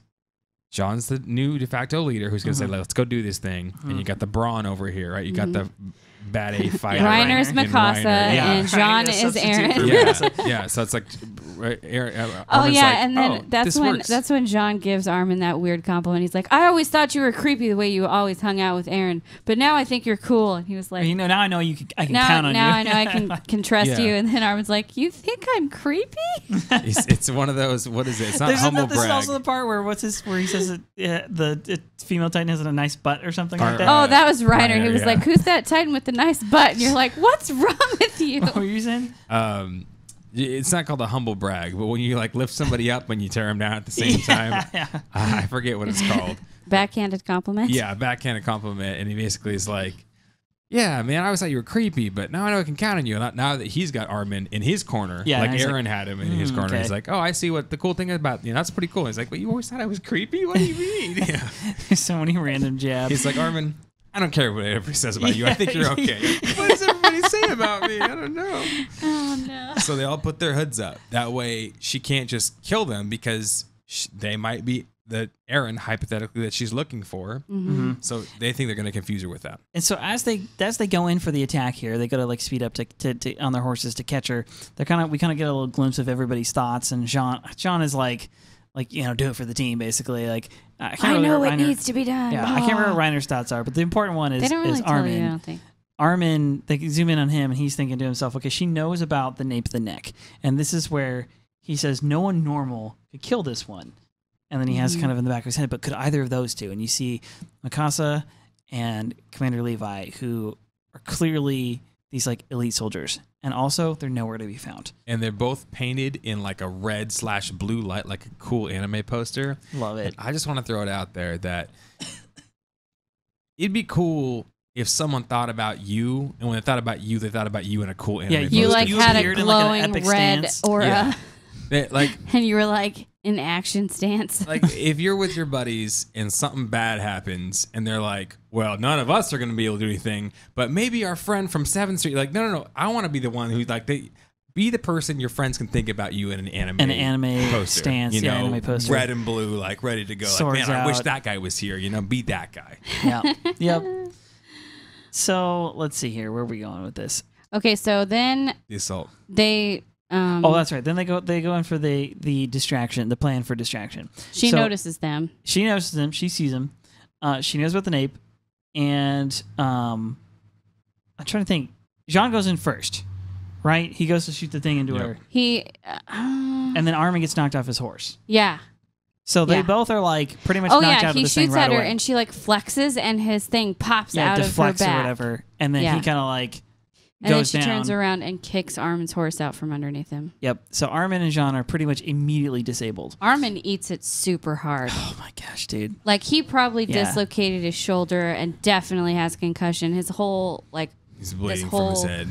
John's the new de facto leader who's going to say, let's go do this thing. And you got the Brawn over here, right? You got the bad A fighter. Reiner's and Mikasa, Reiner. Yeah. and John Reiner is substitute for Eren. Mikasa. Yeah. So it's like, Oh Armin's yeah, like, and then this that's when John gives Armin that weird compliment. He's like, "I always thought you were creepy the way you always hung out with Eren, but now I think you're cool." And he was like, Now I know I can now, count on now you. I know I can trust Yeah. you. And then Armin's like, "You think I'm creepy?" It's one of those, what is it? It's not This humble is brag. also the part where where he says the female Titan has a nice butt or something like that. Oh, that was Reiner. He Reiner, was yeah. like, "Who's that Titan with the nice butt?" And you're like, "What's wrong with you?" What were you saying? It's not called a humble brag, but when you like lift somebody up when you tear them down at the same time, I forget what it's called. Backhanded compliment. Yeah, backhanded compliment, and he basically is like, "Yeah, man, I always thought you were creepy, but now I know I can count on you." And now that he's got Armin in his corner, Yeah, like and he's Eren had him in his corner, okay. he's like, "Oh, I see what the cool thing about you. That's pretty cool." He's like, "But you always thought I was creepy? What do you mean?" Yeah. There's so many random jabs. He's like, "Armin, I don't care what everybody says about you. I think you're okay." What does everybody say about me? I don't know. Oh no. So they all put their hoods up. That way she can't just kill them because they might be the Eren, hypothetically, that she's looking for. Mm-hmm. So they think they're going to confuse her with that. And so as they go in for the attack here, they got to like speed up to on their horses to catch her. We kind of get a little glimpse of everybody's thoughts, and John is like do it for the team basically. Like I can't I remember know what it Reiner- needs to be done. Yeah, I can't remember what Reiner's thoughts are, but the important one They don't really is tell Armin. you, I don't think. Armin, they zoom in on him, and he's thinking to himself, okay, she knows about the nape of the neck. And this is where he says, no one normal could kill this one. And then he has kind of in the back of his head, but could either of those two? And you see Mikasa and Commander Levi, who are clearly these like elite soldiers. And also, they're nowhere to be found. And they're both painted in like a red/blue light, like a cool anime poster. Love it. I just want to throw it out there that it'd be cool if someone thought about you, and when they thought about you in a cool anime poster. You like You had a appeared in, like, an glowing epic red stance. aura, Yeah. Like and you were like in action stance. like if you're with your buddies and something bad happens and they're like, well, none of us are going to be able to do anything, but maybe our friend from 7th Street, like, no, I want to be the one who like be the person your friends can think about you in an anime poster, stance, you know, anime poster. red and blue, like ready to go. Swords like, man, I wish out. that guy was here, be that guy. Yeah. Yep. So let's see here. Where are we going with this? Okay, so then The assault. they. Oh, that's right. Then they go in for the distraction, the plan for distraction. She So notices them. She notices him. She sees him. She knows about the nape, and I'm trying to think. Jean goes in first, right? He goes to shoot the thing into Yep. her, He. and then Armin gets knocked off his horse. Yeah. So they Yeah. both are like pretty much Oh knocked yeah, out he of this thing shoots right at her away. and she like flexes and his thing pops Yeah, out of her deflects back. or whatever, and then Yeah. he kind of like And then goes she down. turns around and kicks Armin's horse out from underneath him. Yep. So Armin and Jean are pretty much immediately disabled. Armin eats it super hard. Oh my gosh, dude. Like he probably Yeah. dislocated his shoulder and definitely has concussion. His whole like He's bleeding whole from his head.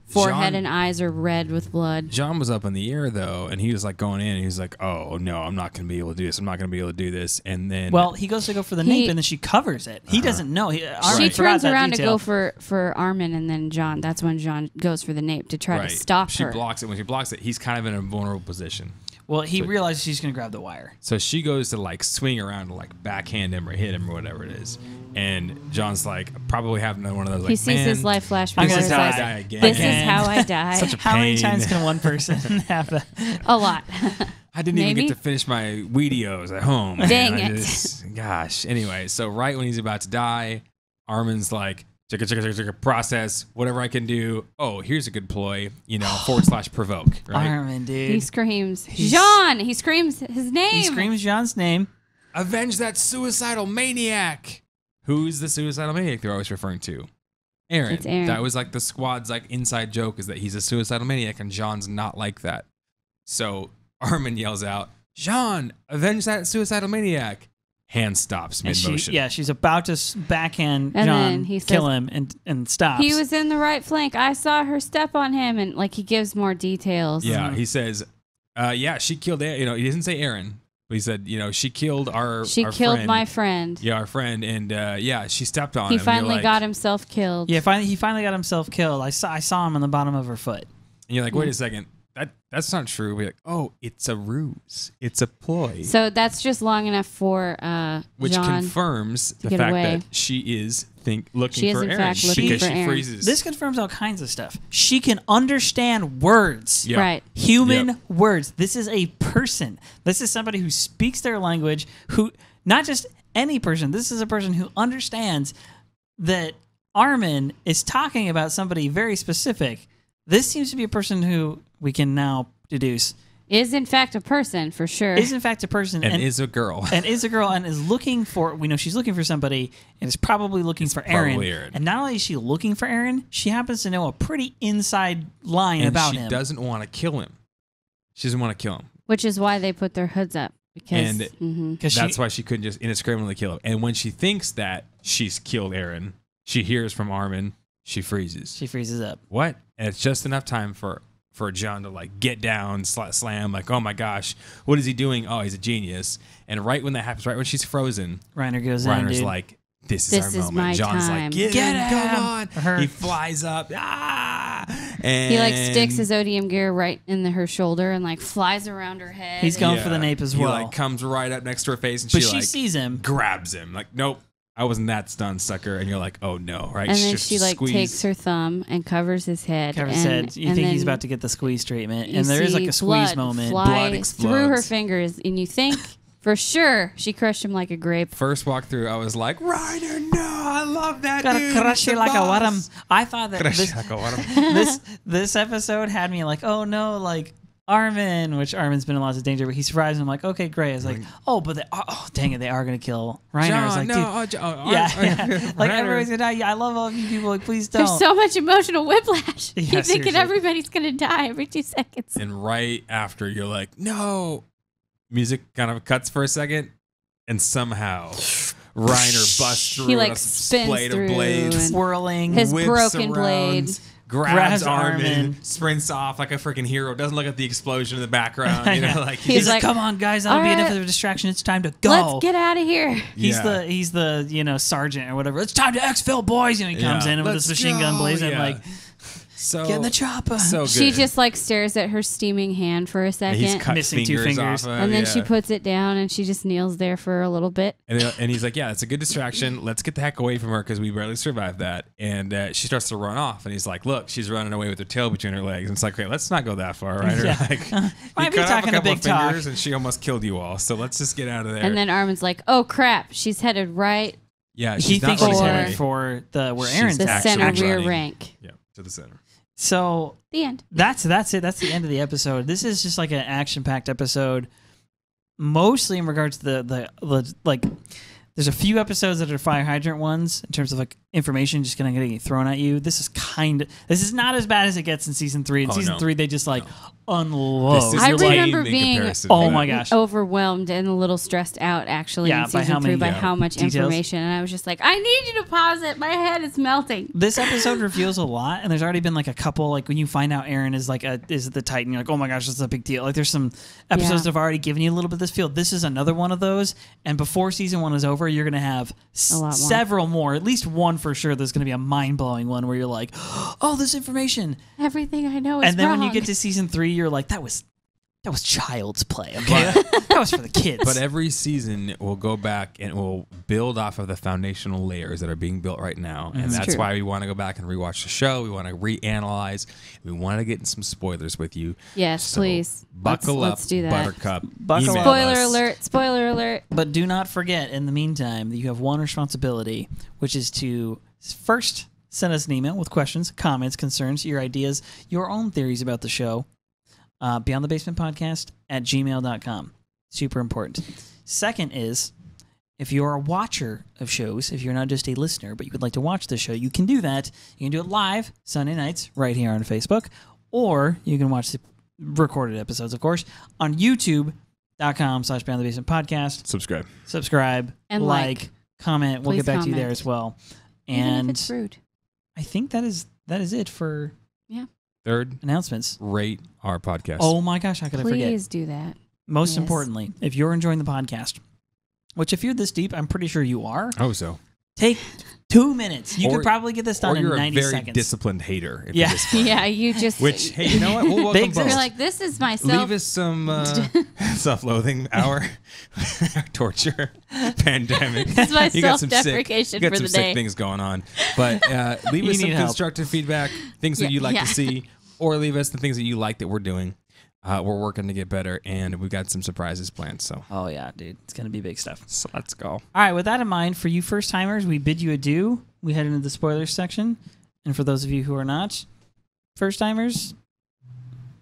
forehead Jean- and eyes are red with blood. John was up in the air though, and he was like going in. And he was like, "Oh no, I'm not going to be able to do this. I'm not going to be able to do this." And then, Well, he goes to go for the nape, and then she covers it. He doesn't know. She Armin forgot turns that around to detail. go for Armin, and then John. That's when John goes for the nape to try to stop she her. blocks it. When she blocks it, he's kind of in a vulnerable position. Well, he realizes she's going to grab the wire. So she goes to like swing around to like backhand him or hit him or whatever it is. And John's like, probably having another one of those. Like, He sees man, his life flash I'm before gonna his die. eyes. die again. This is Again. how I die. Such a How many pain. times can one person have that? A lot. I didn't even Maybe? get to finish my Weedios at home. man. Dang I it. gosh. Anyway, so right when he's about to die, Armin's like, check, process, whatever I can do. Oh, here's a good ploy, / provoke, right? Armin, dude. He screams, Jean! He screams his name. He screams Jean's name. Avenge that suicidal maniac. Who's the suicidal maniac they're always referring to? Eren. It's Eren. That was like the squad's like inside joke is that he's a suicidal maniac and Jean's not like that. So Armin yells out, Jean, avenge that suicidal maniac. Hand stops mid-motion. She's about to backhand And John, then he kill says, him, and stops. He was in the right flank. I saw her step on him, and like he gives more details. Yeah, he says, she killed, he doesn't say Eren, but he said, she killed our killed friend. my friend. Yeah, our friend, and she stepped on him. He finally got himself killed. Yeah, he finally got himself killed. I saw him on the bottom of her foot. And you're like, wait a second. That's not true. We're like, oh, it's a ruse. It's a ploy. So that's just long enough for which Jean confirms the get fact away. that she is looking She is, for in Eren fact, looking because for she Eren. freezes. This confirms all kinds of stuff. She can understand words. Yeah. Right. Human words. This is a person. This is somebody who speaks their language, who, not just any person, this is a person who understands that Armin is talking about somebody very specific. This seems to be a person who we can now deduce is in fact a person for sure. is in fact a person and is a girl. and is a girl and is looking for, we know she's looking for somebody and is probably looking for probably Eren. Eren. And not only is she looking for Eren, she happens to know a pretty inside line about she him. doesn't want to kill him. She doesn't want to kill him. Which is why they put their hoods up. Because That's why she couldn't just indiscriminately kill him. And when she thinks that she's killed Eren, she hears from Armin, she freezes. She freezes up. What? And it's just enough time for John to like get down, slam, like, oh my gosh, what is he doing? Oh, he's a genius. And right when that happens, right when she's frozen, Reiner goes in, Reiner's dude. like, this This is is our my moment. John's time. like, get Get him, him. come on. Her- He flies up. And he like sticks his odium gear right in her shoulder and like flies around her head. He's going for the nape as well. He like comes right up next to her face and But she she like sees him. grabs him. Like, nope, I wasn't that stunned, sucker. And you're like, oh no, right? And then Just she like squeeze. takes her thumb and covers his head. Covers his head. You and think he's then about to get the squeeze treatment. you And there is like see a squeeze blood moment. fly Blood through her explodes. fingers, and you think for sure she crushed him like a grape. First walk through, I was like, Reiner, no, I love that Gotta dude. crush He's it the like a boss. watermelon. I thought that Crush this, it like a watermelon. this episode had me like, oh no, like Armin, which Armin's been in lots of danger, but he survives. And I'm like, okay, great. I was like, oh, but dang it, they are gonna kill Reiner. I was like, dude, yeah. Like everybody's gonna die. Yeah, I love all of you people. Like, please don't. There's so much emotional whiplash. Yeah, You're thinking seriously. everybody's gonna die every 2 seconds. And right after, you're like, no. Music kind of cuts for a second, and somehow Reiner busts through He, like, a spins blade through of blades, and- swirling. His whips broken around, blade. grabs Grabs Armin, Armin. sprints off like a freaking hero. Doesn't look at the explosion in the background. You know, like He's He's like, like, come on, guys, that'll be "All enough right, of a distraction. It's time to go. Let's get out of here. He's Yeah. the sergeant or whatever. It's time to exfil, boys. And he comes Yeah. in with Let's his machine gun go. blazing, Yeah. like, so get in the chopper. So good. She just like stares at her steaming hand for a And second. he's cut Missing two fingers fingers. off of, and then yeah. she puts it down and she just kneels there for a little bit. And he's like, yeah, it's a good distraction. Let's get the heck away from her because we barely survived that. And she starts to run off. And he's like, look, she's running away with her tail between her legs. And it's like, wait, let's not go that far, right? Yeah. Like, Might you be cut off talking a a couple big of talk. fingers and she almost killed you all. So let's just get out of there. And then Armin's like, oh crap, she's headed right yeah, he she's not thinks she's running headed away. for where She's Eren's the actually center actually. rear running. rank. Yeah, to the center. So The end. that's it. That's the end of the episode. This is just like an action-packed episode, mostly in regards to the like. There's a few episodes that are fire hydrant ones in terms of like information just gonna get thrown at you. This is not as bad as it gets in season 3. In season 3, they just like unload. This is I lame remember in being comparison. Oh my gosh. overwhelmed and a little stressed out actually Yeah, in by season how 3 many, by yeah, how much details. information. And I was just like, I need you to pause it. My head is melting. This episode reveals a lot, and there's already been like a couple, like when you find out Eren is like is the Titan, you're like, oh my gosh, this is a big deal. Like there's some episodes that have already given you a little bit of this feel. This is another one of those, and before season 1 is over, you're gonna have A lot more. several more, at least one for sure. There's gonna be a mind-blowing one where you're like, oh, this information, Everything I know is and then wrong. when you get to season 3, you're like, that was child's play. Okay, that was for the kids. But every season we'll go back and we'll build off of the foundational layers that are being built right now. And That's that's true. why we want to go back and rewatch the show. We want to reanalyze. We want to get in some spoilers with you. Yes, So please. Buckle Let's up, do that. Buttercup. Buckle Email up. Spoiler us. alert. Spoiler alert. But do not forget, in the meantime, that you have one responsibility, which is to first send us an email with questions, comments, concerns, your ideas, your own theories about the show. beyondthebasementpodcast@gmail.com. Super important. Second is, if you're a watcher of shows, if you're not just a listener, but you would like to watch the show, you can do that. You can do it live Sunday nights right here on Facebook, or you can watch the recorded episodes, of course, on youtube.com/beyondthebasementpodcast. Subscribe, And like, comment. We'll Please get back to you there comment. as well. Even And if it's rude. I think that is it for Third, announcements. rate our podcast. Oh my gosh, how could I forget? Please do that. Most Yes. importantly, if you're enjoying the podcast, which if you're this deep, I'm pretty sure you are, I hope so. take 2 minutes. You Or- could probably get this done Or you're in 90 a very seconds. disciped hater. If Yeah. you're this far. Yeah, you just. Which, hey, you know what? We'll welcome exist. both. You're like, this is my Leave us some self-loathing hour, torture, pandemic. This is my You got some sick, self-deprecation you got for some the sick day. things going on. But leave You us some need help. constructive feedback, things that Yeah, you'd like yeah. to see, or leave us the things that you like that we're doing. We're working to get better, and we've got some surprises planned. So Oh, yeah, dude. It's going to be big stuff. let's go. All right, with that in mind, for you first-timers, we bid you adieu. We head into the spoilers section. And for those of you who are not first-timers,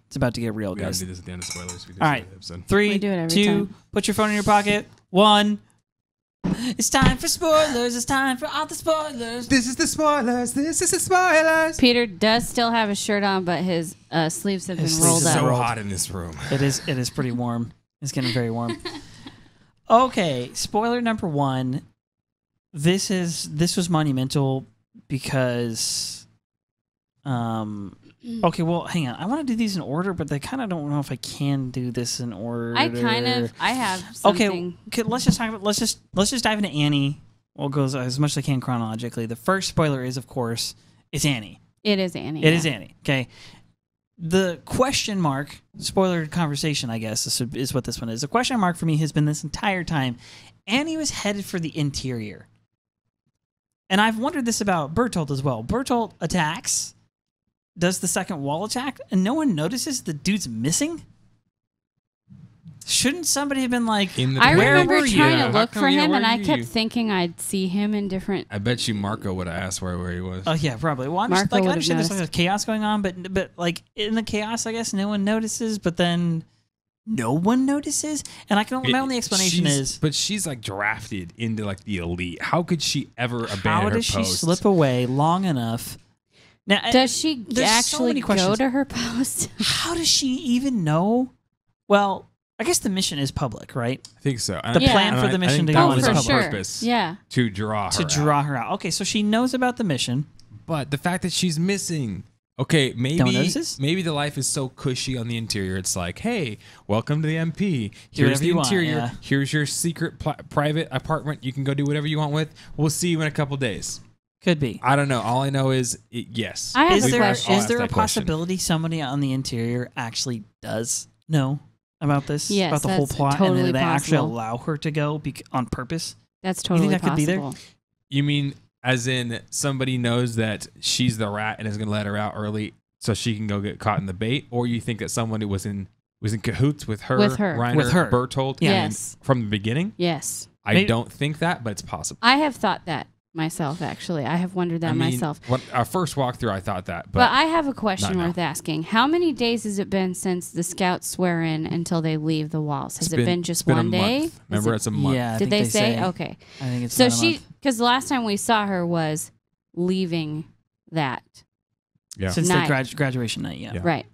it's about to get real, We gotta guys. do this at the end of spoilers. We do All this right. at the episode. 3, We do it every 2, time. put your phone in your pocket. 1. It's time for spoilers. It's time for all the spoilers. This is the spoilers. This is the spoilers. Peter does still have his shirt on, but his sleeves have been His rolled sleeves up. are So rolled. hot in this room. It is pretty warm. It's getting very warm. Okay, spoiler number 1. This was monumental because okay, well, hang on. I want to do these in order, but I kind of don't know if I can do this in order. I have Okay, something. let's just talk about let's just dive into Annie. We'll go as much as I can chronologically. The first spoiler is, of course, it's Annie. It is Annie. It is Annie. Okay. The question mark, spoiler conversation, I guess, is what this one is. The question mark for me has been this entire time. Annie was headed for the interior. And I've wondered this about Bertolt as well. Bertolt attacks, does the second wall attack, and no one notices the dude's missing? Shouldn't somebody have been like, In the I Where remember were you? trying Yeah. to How look come for you him, and weren't I you? kept thinking I'd see him in different. I bet you Marco would have asked where he was. oh yeah, probably. Well, I'm just Marco like, I would've understand there's like a noticed. chaos going on, but like in the chaos, I guess no one notices, but then no one notices, and I can my only explanation is but she's like drafted into like the elite. How could she ever abandon how her does she post? slip away long enough? Now, Does she there's so actually many go questions. to her post? How does she even know? Well, I guess the mission is public, right? I think so. The Yeah. plan for the mission to go that on was is on for public. sure. purpose Yeah. to draw her To out. draw her out. Okay, so she knows about the mission. But the fact that she's missing. Okay, Don't notice this? maybe the life is so cushy on the interior. It's like, hey, welcome to the MP. Do Here's whatever the you want, interior. yeah. Here's your secret private apartment. You can go do whatever you want with. We'll see you in a couple days. Could be. I don't know. All I know is yes. I have Is a there question. is there a that question. possibility somebody on the interior actually does know about this? Yes, about the whole that's plot, and totally then they actually possible. allow her to go on purpose? That's totally that could be there? possible. You mean as in somebody knows that she's the rat and is going to let her out early so she can go get caught in the bait, or you think that somebody was in cahoots with her, With her. Reiner, With her. Bertolt, Yeah. and Yes. from the beginning? Yes. I Maybe- don't think that, but it's possible. I have thought that myself, actually. I have wondered that I mean, myself. When our first walkthrough, I thought that, But I have a question not worth asking. How many days has it been since the scouts swear in until they leave the walls? Has it been just it's been one a day? month. Remember, it's a month. Yeah, I Did think they say? Okay. I think it's So about a she, month. because the last time we saw her was leaving that. Yeah. Since night. the graduation night. Yeah. Yeah. Right.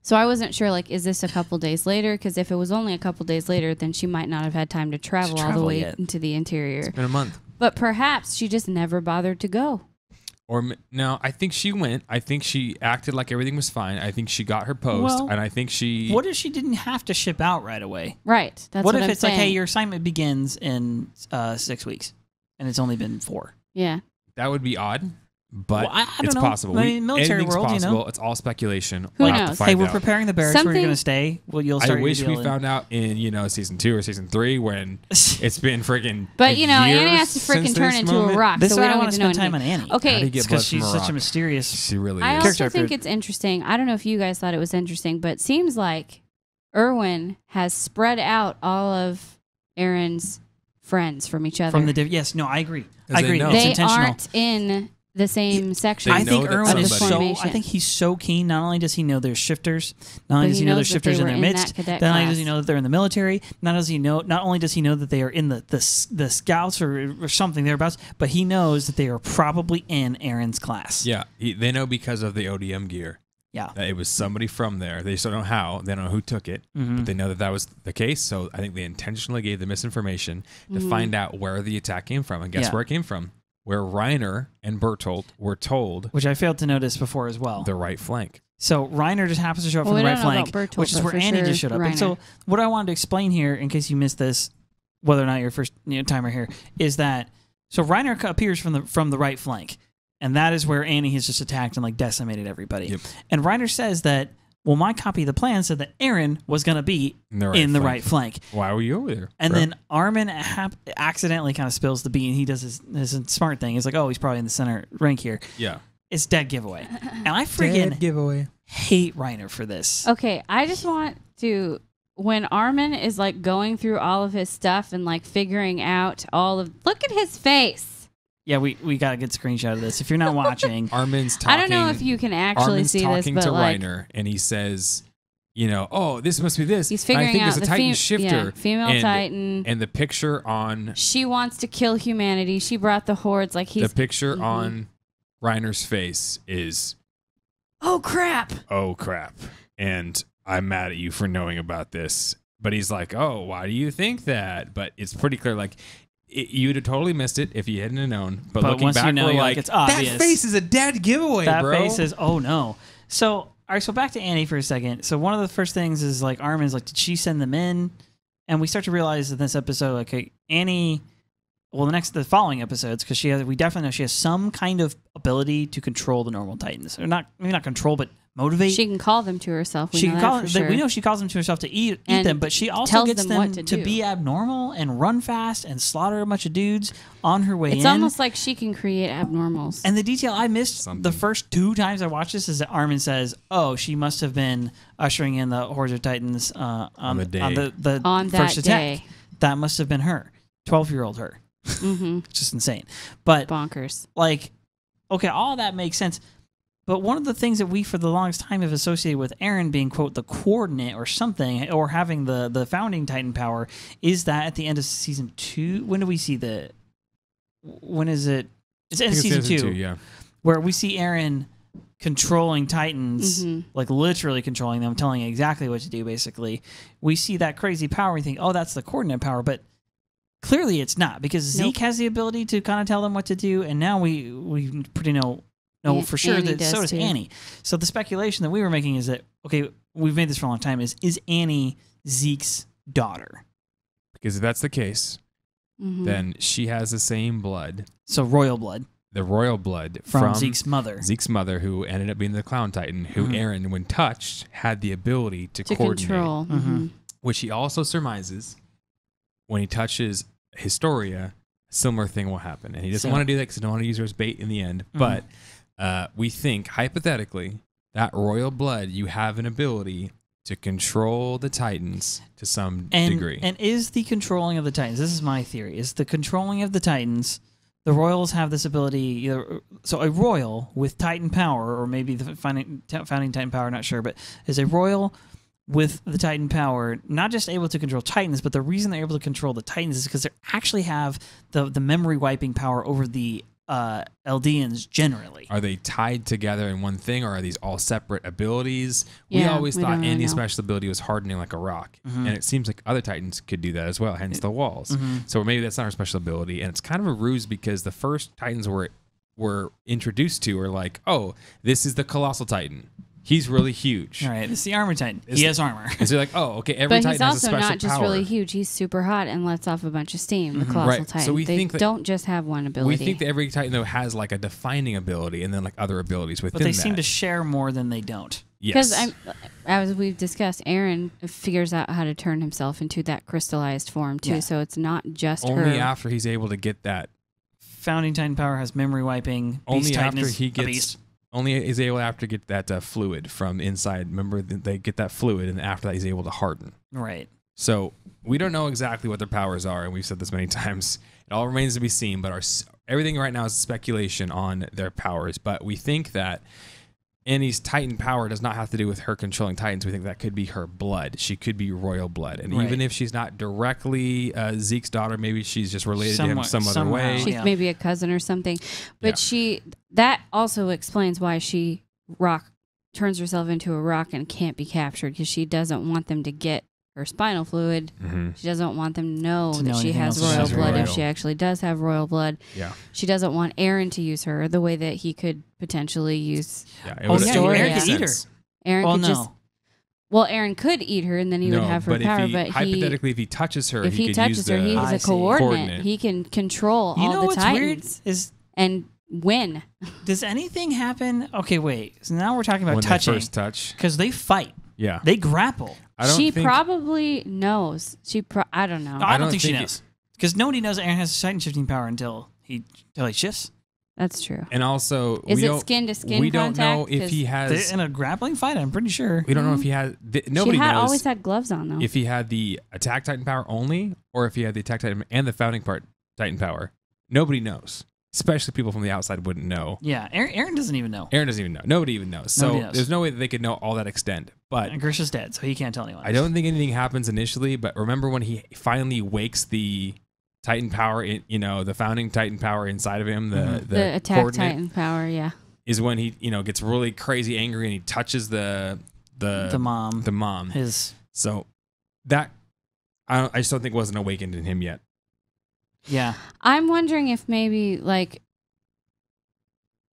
So I wasn't sure, like, is this a couple days later? Because if it was only a couple days later, then she might not have had time to travel all the way yet. into the interior. It's been a month. But perhaps she just never bothered to go. No, I think she went. I think she acted like everything was fine. I think she got her post, Well, and I think she. What if she didn't have to ship out right away? Right. That's What what if I'm it's saying. like, hey, your assignment begins in 6 weeks, and it's only been 4? Yeah. That would be odd, but Well, I don't it's know. possible. I mean, military Anything's world, you know? possible. It's all speculation. Who We'll have to knows? find Hey, we're out. preparing the barracks where you're Something- going to stay. Well, you'll I start. wish your we deal found out in season 2 or season 3 when it's been freaking. But, you know, years Annie has to freaking since turn this into moment. a rock, This so is we why I don't want get to to know spend time on anything. Annie. How do Okay. you get It's blood because she's from a such rock? a mysterious. She really I is. also character. think it's interesting. I don't know if you guys thought it was interesting, but it seems like Erwin has spread out all of Eren's friends from each other. Yes, no, I agree. 'Cause I they agree. know. It's They intentional. aren't in the same section. They I think know that Erwin is somebody- so. formation. I think he's so keen. Not only does he know there's shifters, not only But does he he know knows there's that shifters they in their were in midst. that cadet Not only does class. he know that they're in the military. Not only does he know that they are in the scouts or something thereabouts, but he knows that they are probably in Eren's class. Yeah, they know because of the ODM gear. Yeah. That it was somebody from there. They just don't know how. They don't know who took it. Mhm. But they know that that was the case. So I think they intentionally gave the misinformation to find out where the attack came from. And guess Yeah. where it came from? Where Reiner and Bertolt were told Which I failed to notice before as well. the right flank. So Reiner just happens to show up Well, from we the right don't know flank, about Bertolt, which is but where for Annie sure just showed up. And so Reiner. what I wanted to explain here, in case you missed this, whether or not your first timer here, is that so Reiner appears from the right flank, and that is where Annie has just attacked and like decimated everybody. Yep. And Reiner says that, well, my copy of the plan said that Eren was going to be in the right flank. Why were you over there? And bro? then Armin accidentally kind of spills the bean. He does his smart thing. He's like, oh, he's probably in the center rank here. Yeah. It's dead giveaway. And I freaking giveaway. hate Reiner for this. Okay, I just want to, when Armin is like going through all of his stuff and like figuring out look at his face. Yeah, we got a good screenshot of this. If you're not watching, Armin's talking. I don't know if you can actually Armin's see this, talking but to like Reiner, and he says, oh, this must be this. he's And I figuring think out there's a the Titan shifter. female and, Titan. And the picture on She wants to kill humanity. She brought the hordes. Like the picture on Reiner's face is, oh crap. oh crap, and I'm mad at you for knowing about this. But he's like, oh, why do you think that? But it's pretty clear, like. You'd have totally missed it if you hadn't have known. But looking once back, you know, we're you're like, it's obvious. that face is a dead giveaway, that bro. face is, oh no. So, all right, so back to Annie for a second. So one of the first things is like Armin's like, did she send them in? And we start to realize in this episode, like Annie, well, the following episodes, because we definitely know she has some kind of ability to control the normal Titans, or maybe not control, but motivate. She can call them to herself. We She know can that call for them. sure. We know she calls them to herself to eat And them, but she also tells gets them what them to do. be abnormal and run fast and slaughter a bunch of dudes on her way in. It's almost like she can create abnormals. And the detail I missed Something. the first 2 times I watched this is that Armin says, "Oh, she must have been ushering in the hordes of Titans on the day. on that first attack. day. That must have been her, 12-year-old her. Mm-hmm. Just insane. But Bonkers. like, okay, all that makes sense. But one of the things that we, for the longest time, have associated with Eren being, quote, the coordinate or something, or having the founding Titan power, is that at the end of season 2, when do we see when is it? It's the end of season 2, yeah. where we see Eren controlling Titans, like literally controlling them, telling exactly what to do, basically. We see that crazy power, we think, oh, that's the coordinate power, but clearly it's not, because Zeke has the ability to kind of tell them what to do, and now we pretty know for sure Annie that does so does too. Annie. So the speculation that we were making is that, okay, we've made this for a long time, is Annie Zeke's daughter? Because if that's the case, Mm-hmm. then she has the same blood, So royal blood the royal blood from Zeke's mother. Zeke's mother, who ended up being the Clown Titan, who Eren, when touched, had the ability to coordinate. control. Mm-hmm. Which he also surmises when he touches Historia, a similar thing will happen. And he doesn't want to do that because he doesn't want to use her as bait in the end. But we think, hypothetically, that royal blood, you have an ability to control the Titans to some degree. And is the controlling of the Titans, this is my theory, is the controlling of the Titans, the Royals have this ability, so a Royal with Titan power, or maybe the founding Titan power, not sure, but is a Royal with the Titan power, not just able to control Titans, but the reason they're able to control the Titans is because they actually have the memory wiping power over the Eldians generally. Are they tied together in one thing, or are these all separate abilities? We Yeah, always we thought don't really Andy's know. special ability was hardening like a rock. And it seems like other Titans could do that as well, hence the walls. So maybe that's not her special ability. And it's kind of a ruse because the first Titans were introduced to are like, oh, this is the Colossal Titan. He's really huge. All right, it's the armor Titan. He has armor. And so you're like, oh, okay, every But Titan he's has a also special not just power. really huge. He's super hot and lets off a bunch of steam. The Colossal Right. Titan. So we they think that- don't just have one ability. We think that every Titan, though, has like a defining ability and then like other abilities within But they that. seem to share more than they don't. Because Yes. as we've discussed, Eren figures out how to turn himself into that crystallized form too. Yeah. So it's not just Only her. after he's able to get that. Founding Titan power has memory wiping. Beast Only Titan after is he a gets. beast. Only is able after to get that fluid from inside. Remember, they get that fluid, and after that, he's able to harden. Right. So we don't know exactly what their powers are, and we've said this many times. It all remains to be seen. But everything right now is speculation on their powers, but we think that Annie's Titan power does not have to do with her controlling Titans. We think that could be her blood. She could be royal blood. And even if she's not directly Zeke's daughter, maybe she's just related to him some other way. She's maybe a cousin or something. But that also explains why she turns herself into a rock and can't be captured, because she doesn't want them to get her spinal fluid. Mm-hmm. She doesn't want them to know that she has royal blood if she actually does have royal blood. Yeah. She doesn't want Eren to use her the way that he could potentially use Eren could eat her. Eren could eat her and then he would have her power. But hypothetically, if he touches her, he could use her. He's a coordinate. He can control all the Titans and win. Does anything happen? Okay, wait. So now we're talking about when touching. They first touch. Because they fight. Yeah. They grapple. She probably knows. I don't know. No, I don't think she knows. Because nobody knows Eren has Titan shifting power until he shifts. That's true. And also, is it skin to skin? We don't know if he has in a grappling fight. I'm pretty sure we don't know if he has. Nobody knows. Always had gloves on though. If he had the attack Titan power only, or if he had the attack Titan and the founding part Titan power. Nobody knows. Especially people from the outside wouldn't know. Yeah, Eren doesn't even know. Eren doesn't even know. Nobody even knows. So there's no way that they could know all that extent. But and Grisha's dead, so he can't tell anyone. I don't think anything happens initially. But remember when he finally wakes the Titan power, the founding Titan power inside of him, the attack Titan power, is when he gets really crazy angry and he touches the mom. So that I just don't think wasn't awakened in him yet. Yeah. I'm wondering if maybe like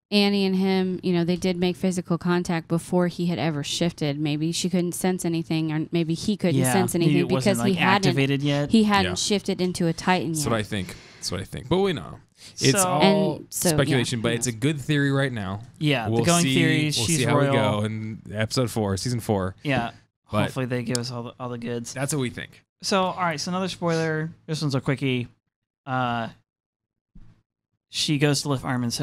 Annie and him, they did make physical contact before he had ever shifted. Maybe she couldn't sense anything, or maybe he couldn't sense anything because he hadn't activated yet. He hadn't shifted into a Titan yet. That's what I think. But we know. It's all speculation, but it's a good theory right now. Yeah, the going theory is she's royal. We'll see how we go in episode 4, season 4. Yeah. But hopefully they give us all the goods. That's what we think. So, all right, so another spoiler. This one's a quickie. She goes to lift Armin's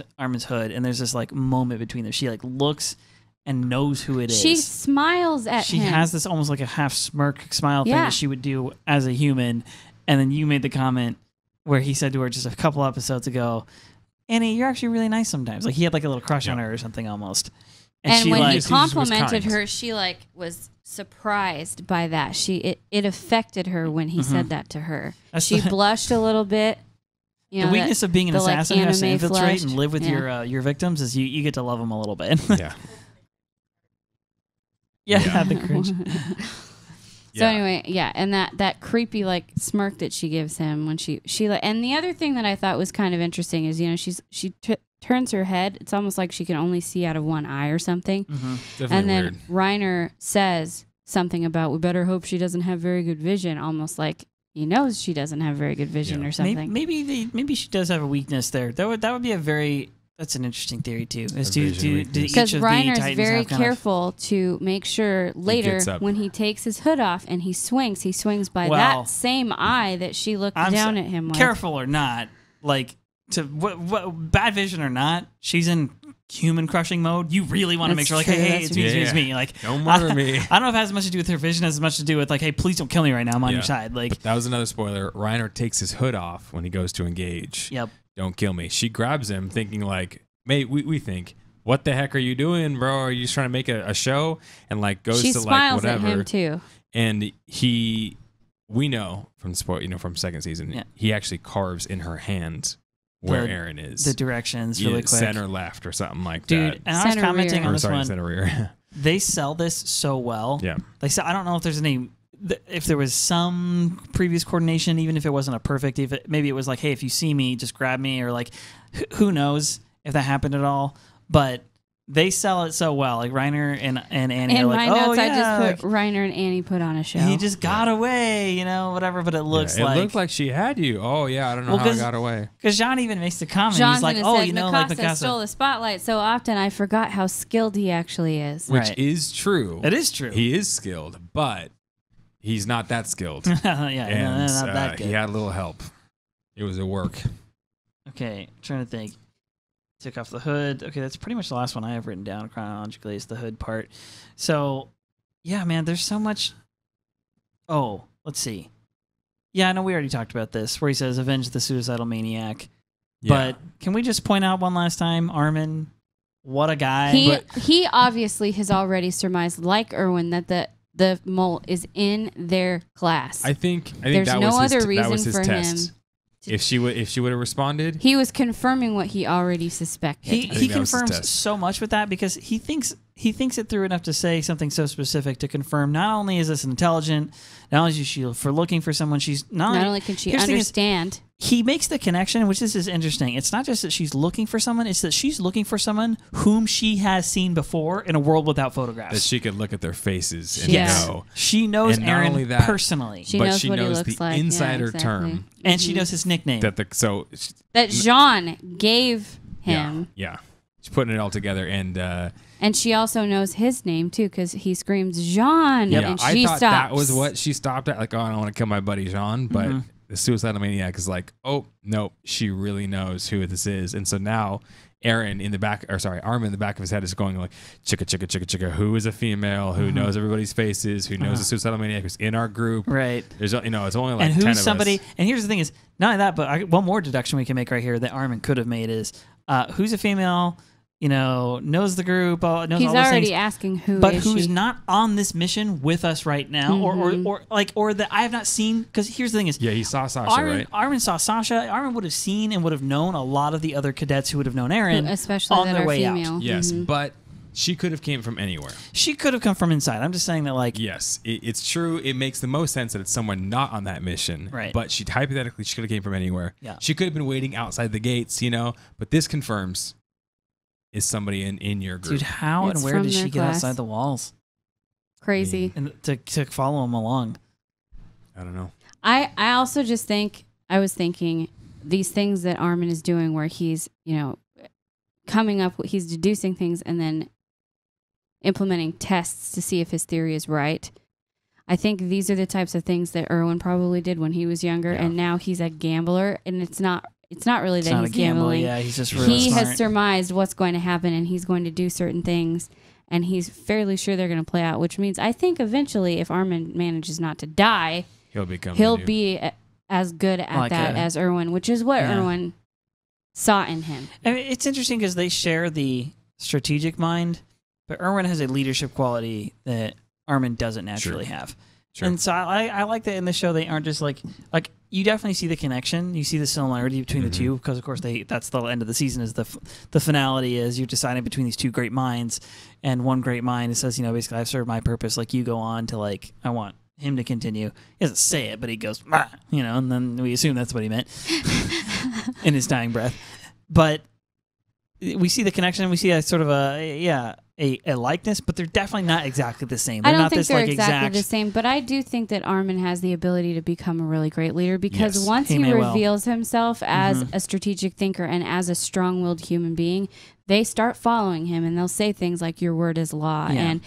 hood, and there's this like moment between them. She like looks and knows who it is. She smiles at him. She has this almost like a half smirk smile thing that she would do as a human. And then you made the comment where he said to her just a couple episodes ago, "Annie, you're actually really nice sometimes." Like he had like a little crush on her or something almost. And she, when he complimented her, she like was surprised by that. It affected her when he said that to her. She blushed a little bit. The weakness of being an assassin who has to infiltrate and live with your victims is you get to love them a little bit. Yeah. The cringe. So anyway, and that creepy like smirk that she gives him when she and the other thing that I thought was kind of interesting is she turns her head. It's almost like she can only see out of one eye or something. And then weird. Reiner says something about we better hope she doesn't have very good vision, almost like he knows she doesn't have very good vision or something. Maybe she does have a weakness there. That would be that's an interesting theory too. Because Reiner's very careful to make sure later when he takes his hood off and he swings by that same eye that she looked down at him with. Careful or not, like what bad vision or not, she's in human crushing mode. You really want to make sure like, hey, it's me. Like don't murder me. I don't know if it has much to do with her vision as much to do with like, hey, please don't kill me right now. I'm on your side. Like but that was another spoiler. Reiner takes his hood off when he goes to engage. Yep. Don't kill me. She grabs him thinking like, mate, we think, what the heck are you doing, bro? Are you just trying to make a show? And like goes to like whatever. She smiles at him too. And we know from from second season, he actually carves in her hand where Eren is. The directions really quick. Center left or something like that. Dude, and I was commenting on this one. Center rear. They sell this so well. Yeah. Like, I don't know if there's if there was some previous coordination, even if it wasn't a perfect, maybe it was like, hey, if you see me, just grab me, or like, who knows if that happened at all. But they sell it so well. Like Reiner and Annie are like, notes, I just put Reiner and Annie put on a show. He just got away, whatever. But it looks like it looked like she had you. Oh yeah, I don't know how I got away. Because John even makes the comment. He's like, Mikasa stole the spotlight so often. I forgot how skilled he actually is. Which is true. It is true. He is skilled, but he's not that skilled. Not that good. He had a little help. It was a work. Okay, I'm trying to think. Took off the hood. Okay, that's pretty much the last one I have written down chronologically is the hood part. So, yeah, man, there's so much. Oh, let's see. Yeah, I know we already talked about this, where he says, avenge the suicidal maniac. But can we just point out one last time, Armin, what a guy. He obviously has already surmised, like Erwin, that the mole is in their class. I think there's that no was other that was reason his for test. him. If she would have responded, He was confirming what he already suspected. He that was his confirms test. so much with that because he thinks it through enough to say something so specific to confirm not only is this intelligent, not only is she for looking for someone, she's Not only can she here's the thing is, understand. he makes the connection, which this is interesting. It's not just that she's looking for someone; it's that she's looking for someone whom she has seen before in a world without photographs. that she could look at their faces and Yes. know. She knows And not Eren only that, personally, She but knows she what he knows looks the like. insider yeah, exactly. term and she knows his nickname. That Jean gave him. Yeah. She's putting it all together, and And she also knows his name, too, because he screams, Jean, yeah, and I she thought stops. that was what she stopped at. Like, oh, I don't want to kill my buddy Jean, but the suicidal maniac is like, oh no, she really knows who this is, and so now Armin in the back of his head is going like, chicka chicka chicka chicka. Who is a female? Who knows everybody's faces? Who knows the suicidal maniac who's in our group? Right. There's it's only like And 10 who's of somebody? us. And here's the thing: is not only that, but one more deduction we can make right here that Armin could have made is who's a female. Knows the group. Knows He's all those already things, asking who but is who's she. not on this mission with us right now, or that I have not seen. Because here's the thing: is Yeah, he saw Sasha, Armin, right? Armin saw Sasha. Armin would have seen and would have known a lot of the other cadets who would have known Eren, Especially on that their are way female. out. Yes, but she could have came from anywhere. She could have come from inside. I'm just saying that, like, Yes, it's true. It makes the most sense that it's someone not on that mission. Right. But she could have came from anywhere. Yeah. She could have been waiting outside the gates, But this confirms is somebody in your group. dude, how It's and where from did their she get class. outside the walls Crazy. and to follow him along? I don't know. I also just think, I was thinking, these things that Armin is doing where he's, coming up, he's deducing things and then implementing tests to see if his theory is right. I think these are the types of things that Erwin probably did when he was younger, and now he's a gambler, and it's not really It's that not he's a gamble. gambling. Yeah, he's just really He smart. has surmised what's going to happen, and he's going to do certain things, and he's fairly sure they're going to play out, which means I think eventually if Armin manages not to die, He'll become. he'll the new- be as good at Like that a- as Erwin, which is what Yeah. Erwin saw in him. I mean, it's interesting because they share the strategic mind, but Erwin has a leadership quality that Armin doesn't naturally have. Sure. And so I like that in the show they aren't just like you definitely see the connection, you see the similarity between the two because of course that's the end of the season is the finality is you're deciding between these two great minds, and one great mind says basically I've served my purpose, like you go on to like I want him to continue. He doesn't say it, but he goes and then we assume that's what he meant in his dying breath. But we see the connection. We see a sort of a likeness, but they're definitely not exactly the same. They're I don't not think this they're like exactly the same, but I do think that Armin has the ability to become a really great leader because Yes. once He he may well. reveals himself as a strategic thinker and as a strong-willed human being, they start following him and they'll say things like your word is law Yeah. and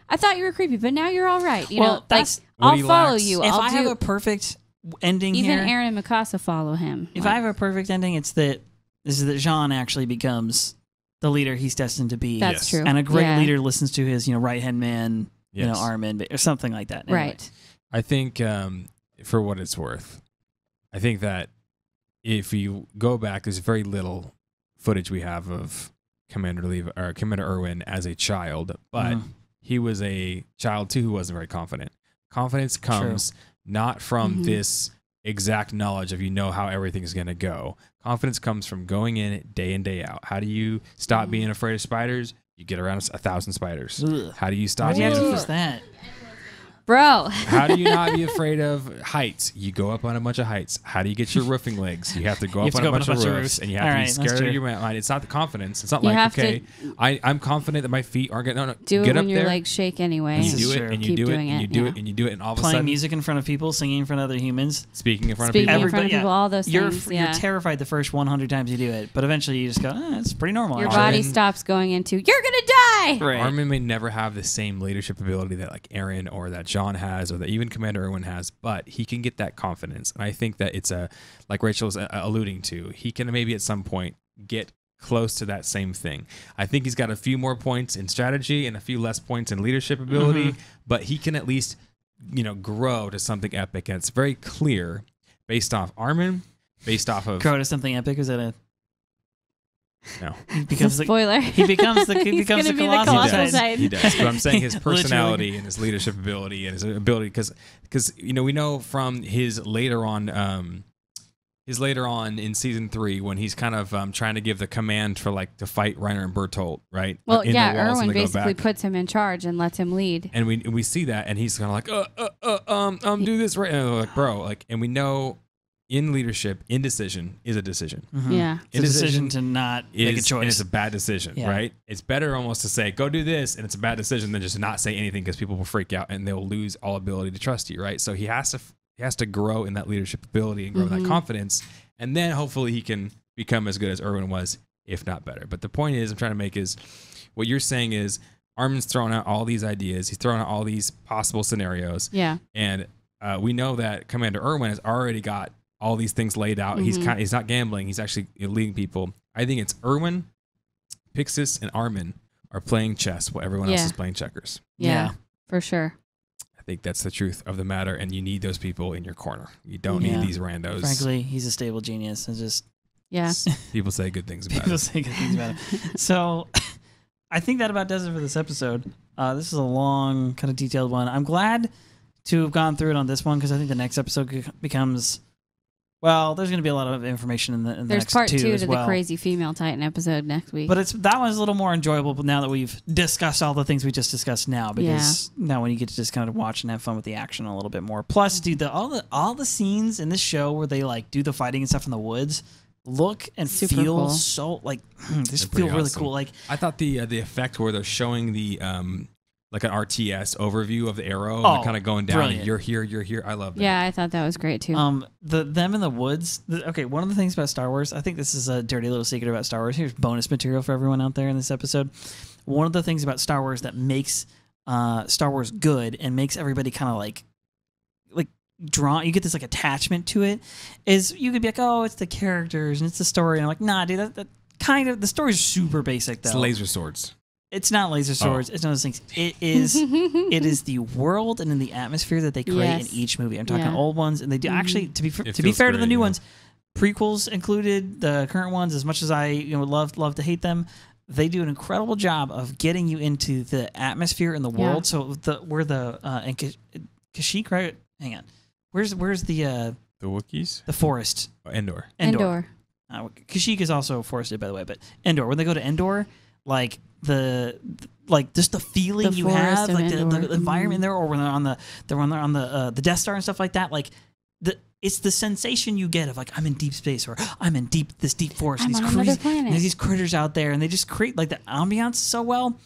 I thought you were creepy, but now you're all right. That's what I'll he follow lacks. you. If I'll I do have a perfect ending even here, Eren and Mikasa follow him. if I have a perfect ending, it's that Jean actually becomes the leader he's destined to be. That's Yes. true. And a great Yeah. leader listens to his, right hand man, Yes. Armin, or something like that. Anyway. Right. I think, for what it's worth, I think that if you go back, there's very little footage we have of Commander Erwin as a child, but he was a child too who wasn't very confident. Confidence comes not from this exact knowledge of how everything's going to go. Confidence comes from going in and day out. How do you stop being afraid of spiders? You get around 1,000 spiders. Ugh. How do you Why stop do you have to being use that? Bro. How do you not be afraid of heights? You go up on a bunch of heights. How do you get your roofing legs? You have to go You up have to on go a up bunch on of roofs, and you have All to be right, that's scared true. of your mind. It's not the confidence. It's not You like, have okay, I'm confident that my feet aren't going to Do get it up when your there. legs shake anyway. And you This is do it, true. and you Keep do it, doing and you it, do yeah. it, and you do it, and all of a Playing sudden, music in front of people, singing in front of other humans. speaking in front Speaking of in people. front of people, all those things. You're Yeah. terrified the first 100 times you do it, but eventually you just go, it's pretty normal. Your actually." body Armin- stops going into, you're going to die. Right. Armin may never have the same leadership ability that like Eren or that John has or that even Commander Erwin has, but he can get that confidence. And I think that it's like Rachel's alluding to, he can maybe at some point get close to that same thing. I think he's got a few more points in strategy and a few less points in leadership ability, but he can at least, grow to something epic. And it's very clear based off Armin, based off of Grow to something epic. Is that a no. he becomes spoiler. He becomes the He's gonna the be the Colossal Colossal Titan. Titan. He does. But I'm saying his Literally. personality and his leadership ability and his ability because we know from his later on in season 3 when he's kind of trying to give the command for like to fight Reiner and Bertolt, right? Well, In the yeah, walls and Erwin they go basically back. puts him in charge and lets him lead. And we see that, and he's kind of like, do this right, and we're like, bro, like, and we know in leadership, indecision is a decision. Mhm. Yeah. It's a decision to not make a choice. And it's a bad decision, Yeah. right? It's better almost to say, go do this, and it's a bad decision than just to not say anything because people will freak out and they'll lose all ability to trust you, right? So he has to grow in that leadership ability and grow that confidence, and then hopefully he can become as good as Erwin was, if not better. But the point is, I'm trying to make is, what you're saying is, Armin's throwing out all these ideas, he's throwing out all these possible scenarios, Yeah. and we know that Commander Erwin has already got all these things laid out. He's not gambling. He's actually leading people. I think it's Erwin, Pixis, and Armin are playing chess while everyone else is playing checkers. Yeah. For sure. I think that's the truth of the matter, and you need those people in your corner. You don't need these randos. Frankly, he's a stable genius. It's just Yeah. People say good things about people it. say good things about it. So I think that about does it for this episode. This is a long, kind of detailed one. I'm glad to have gone through it on this one because I think the next episode becomes. Well, there's going to be a lot of information in the There's next part 2 2 as to well. the crazy female Titan episode next week. But that one's a little more enjoyable now that we've discussed all the things we just discussed now. Because now when you get to just kind of watch and have fun with the action a little bit more. Plus, dude, all the scenes in this show where they like do the fighting and stuff in the woods look and Super feel cool. so like just They're feel pretty really awesome. cool. Like I thought the effect where they're showing the like an RTS overview of the arrow, Oh, kind of going down. brilliant. And you're here. I love that. yeah, I thought that was great too. them in the woods. Okay, one of the things about Star Wars, I think this is a dirty little secret about Star Wars. Here's bonus material for everyone out there in this episode. One of the things about Star Wars that makes Star Wars good and makes everybody kind of like drawn, you get this like attachment to it, is you could be like, oh, it's the characters and it's the story. And I'm like, nah, dude, that kind of, the story's super basic though. It's laser swords. It's not laser swords. It's none of those things. It is the world and in the atmosphere that they create in each movie. I'm talking old ones, and they do actually to be fair to the new ones, prequels included, the current ones. As much as I would love to hate them, they do an incredible job of getting you into the atmosphere and the world. So where the Kashyyyk, right? Hang on, where's the Wookiees? the forest? Endor. Kashyyyk is also forested, by the way, but Endor. When they go to Endor, like just the feeling The you forest have, of like Endor. the environment there, or when they're on the Death Star and stuff like that, like it's the sensation you get of like I'm in deep space or I'm in this deep forest. I'm and on another planet. And there's these critters out there, and they just create like the ambiance so well.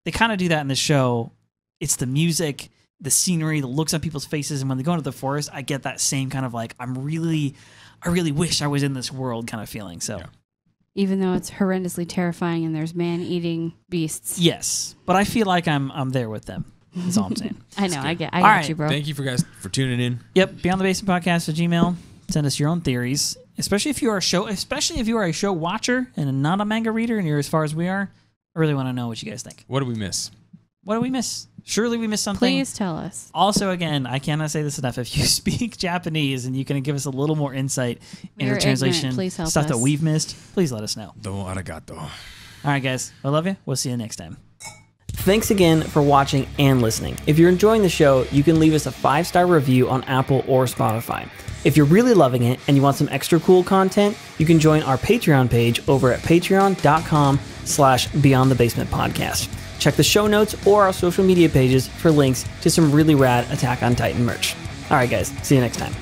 They kind of do that in the show. It's the music, the scenery, the looks on people's faces, and when they go into the forest, I get that same kind of like I really wish I was in this world kind of feeling. So. Yeah. Even though it's horrendously terrifying and there's man-eating beasts. Yes, but I feel like I'm there with them. That's all I'm saying. I know. I got right. you, bro. Thank you guys for tuning in. Yep, Beyond the Basement Podcast at Gmail. Send us your own theories, especially if you are a show watcher and not a manga reader, and you're as far as we are. I really want to know what you guys think. What did we miss? What did we miss? Surely we missed something. Please tell us. Also, again, I cannot say this enough. If you speak Japanese and you can give us a little more insight into We're the translation, ignorant. Please help stuff that us. we've missed, please let us know. Domo arigato. All right, guys. I love you. We'll see you next time. Thanks again for watching and listening. If you're enjoying the show, you can leave us a 5-star review on Apple or Spotify. If you're really loving it and you want some extra cool content, you can join our Patreon page over at patreon.com/beyondthebasementpodcast. Check the show notes or our social media pages for links to some really rad Attack on Titan merch. All right, guys. See you next time.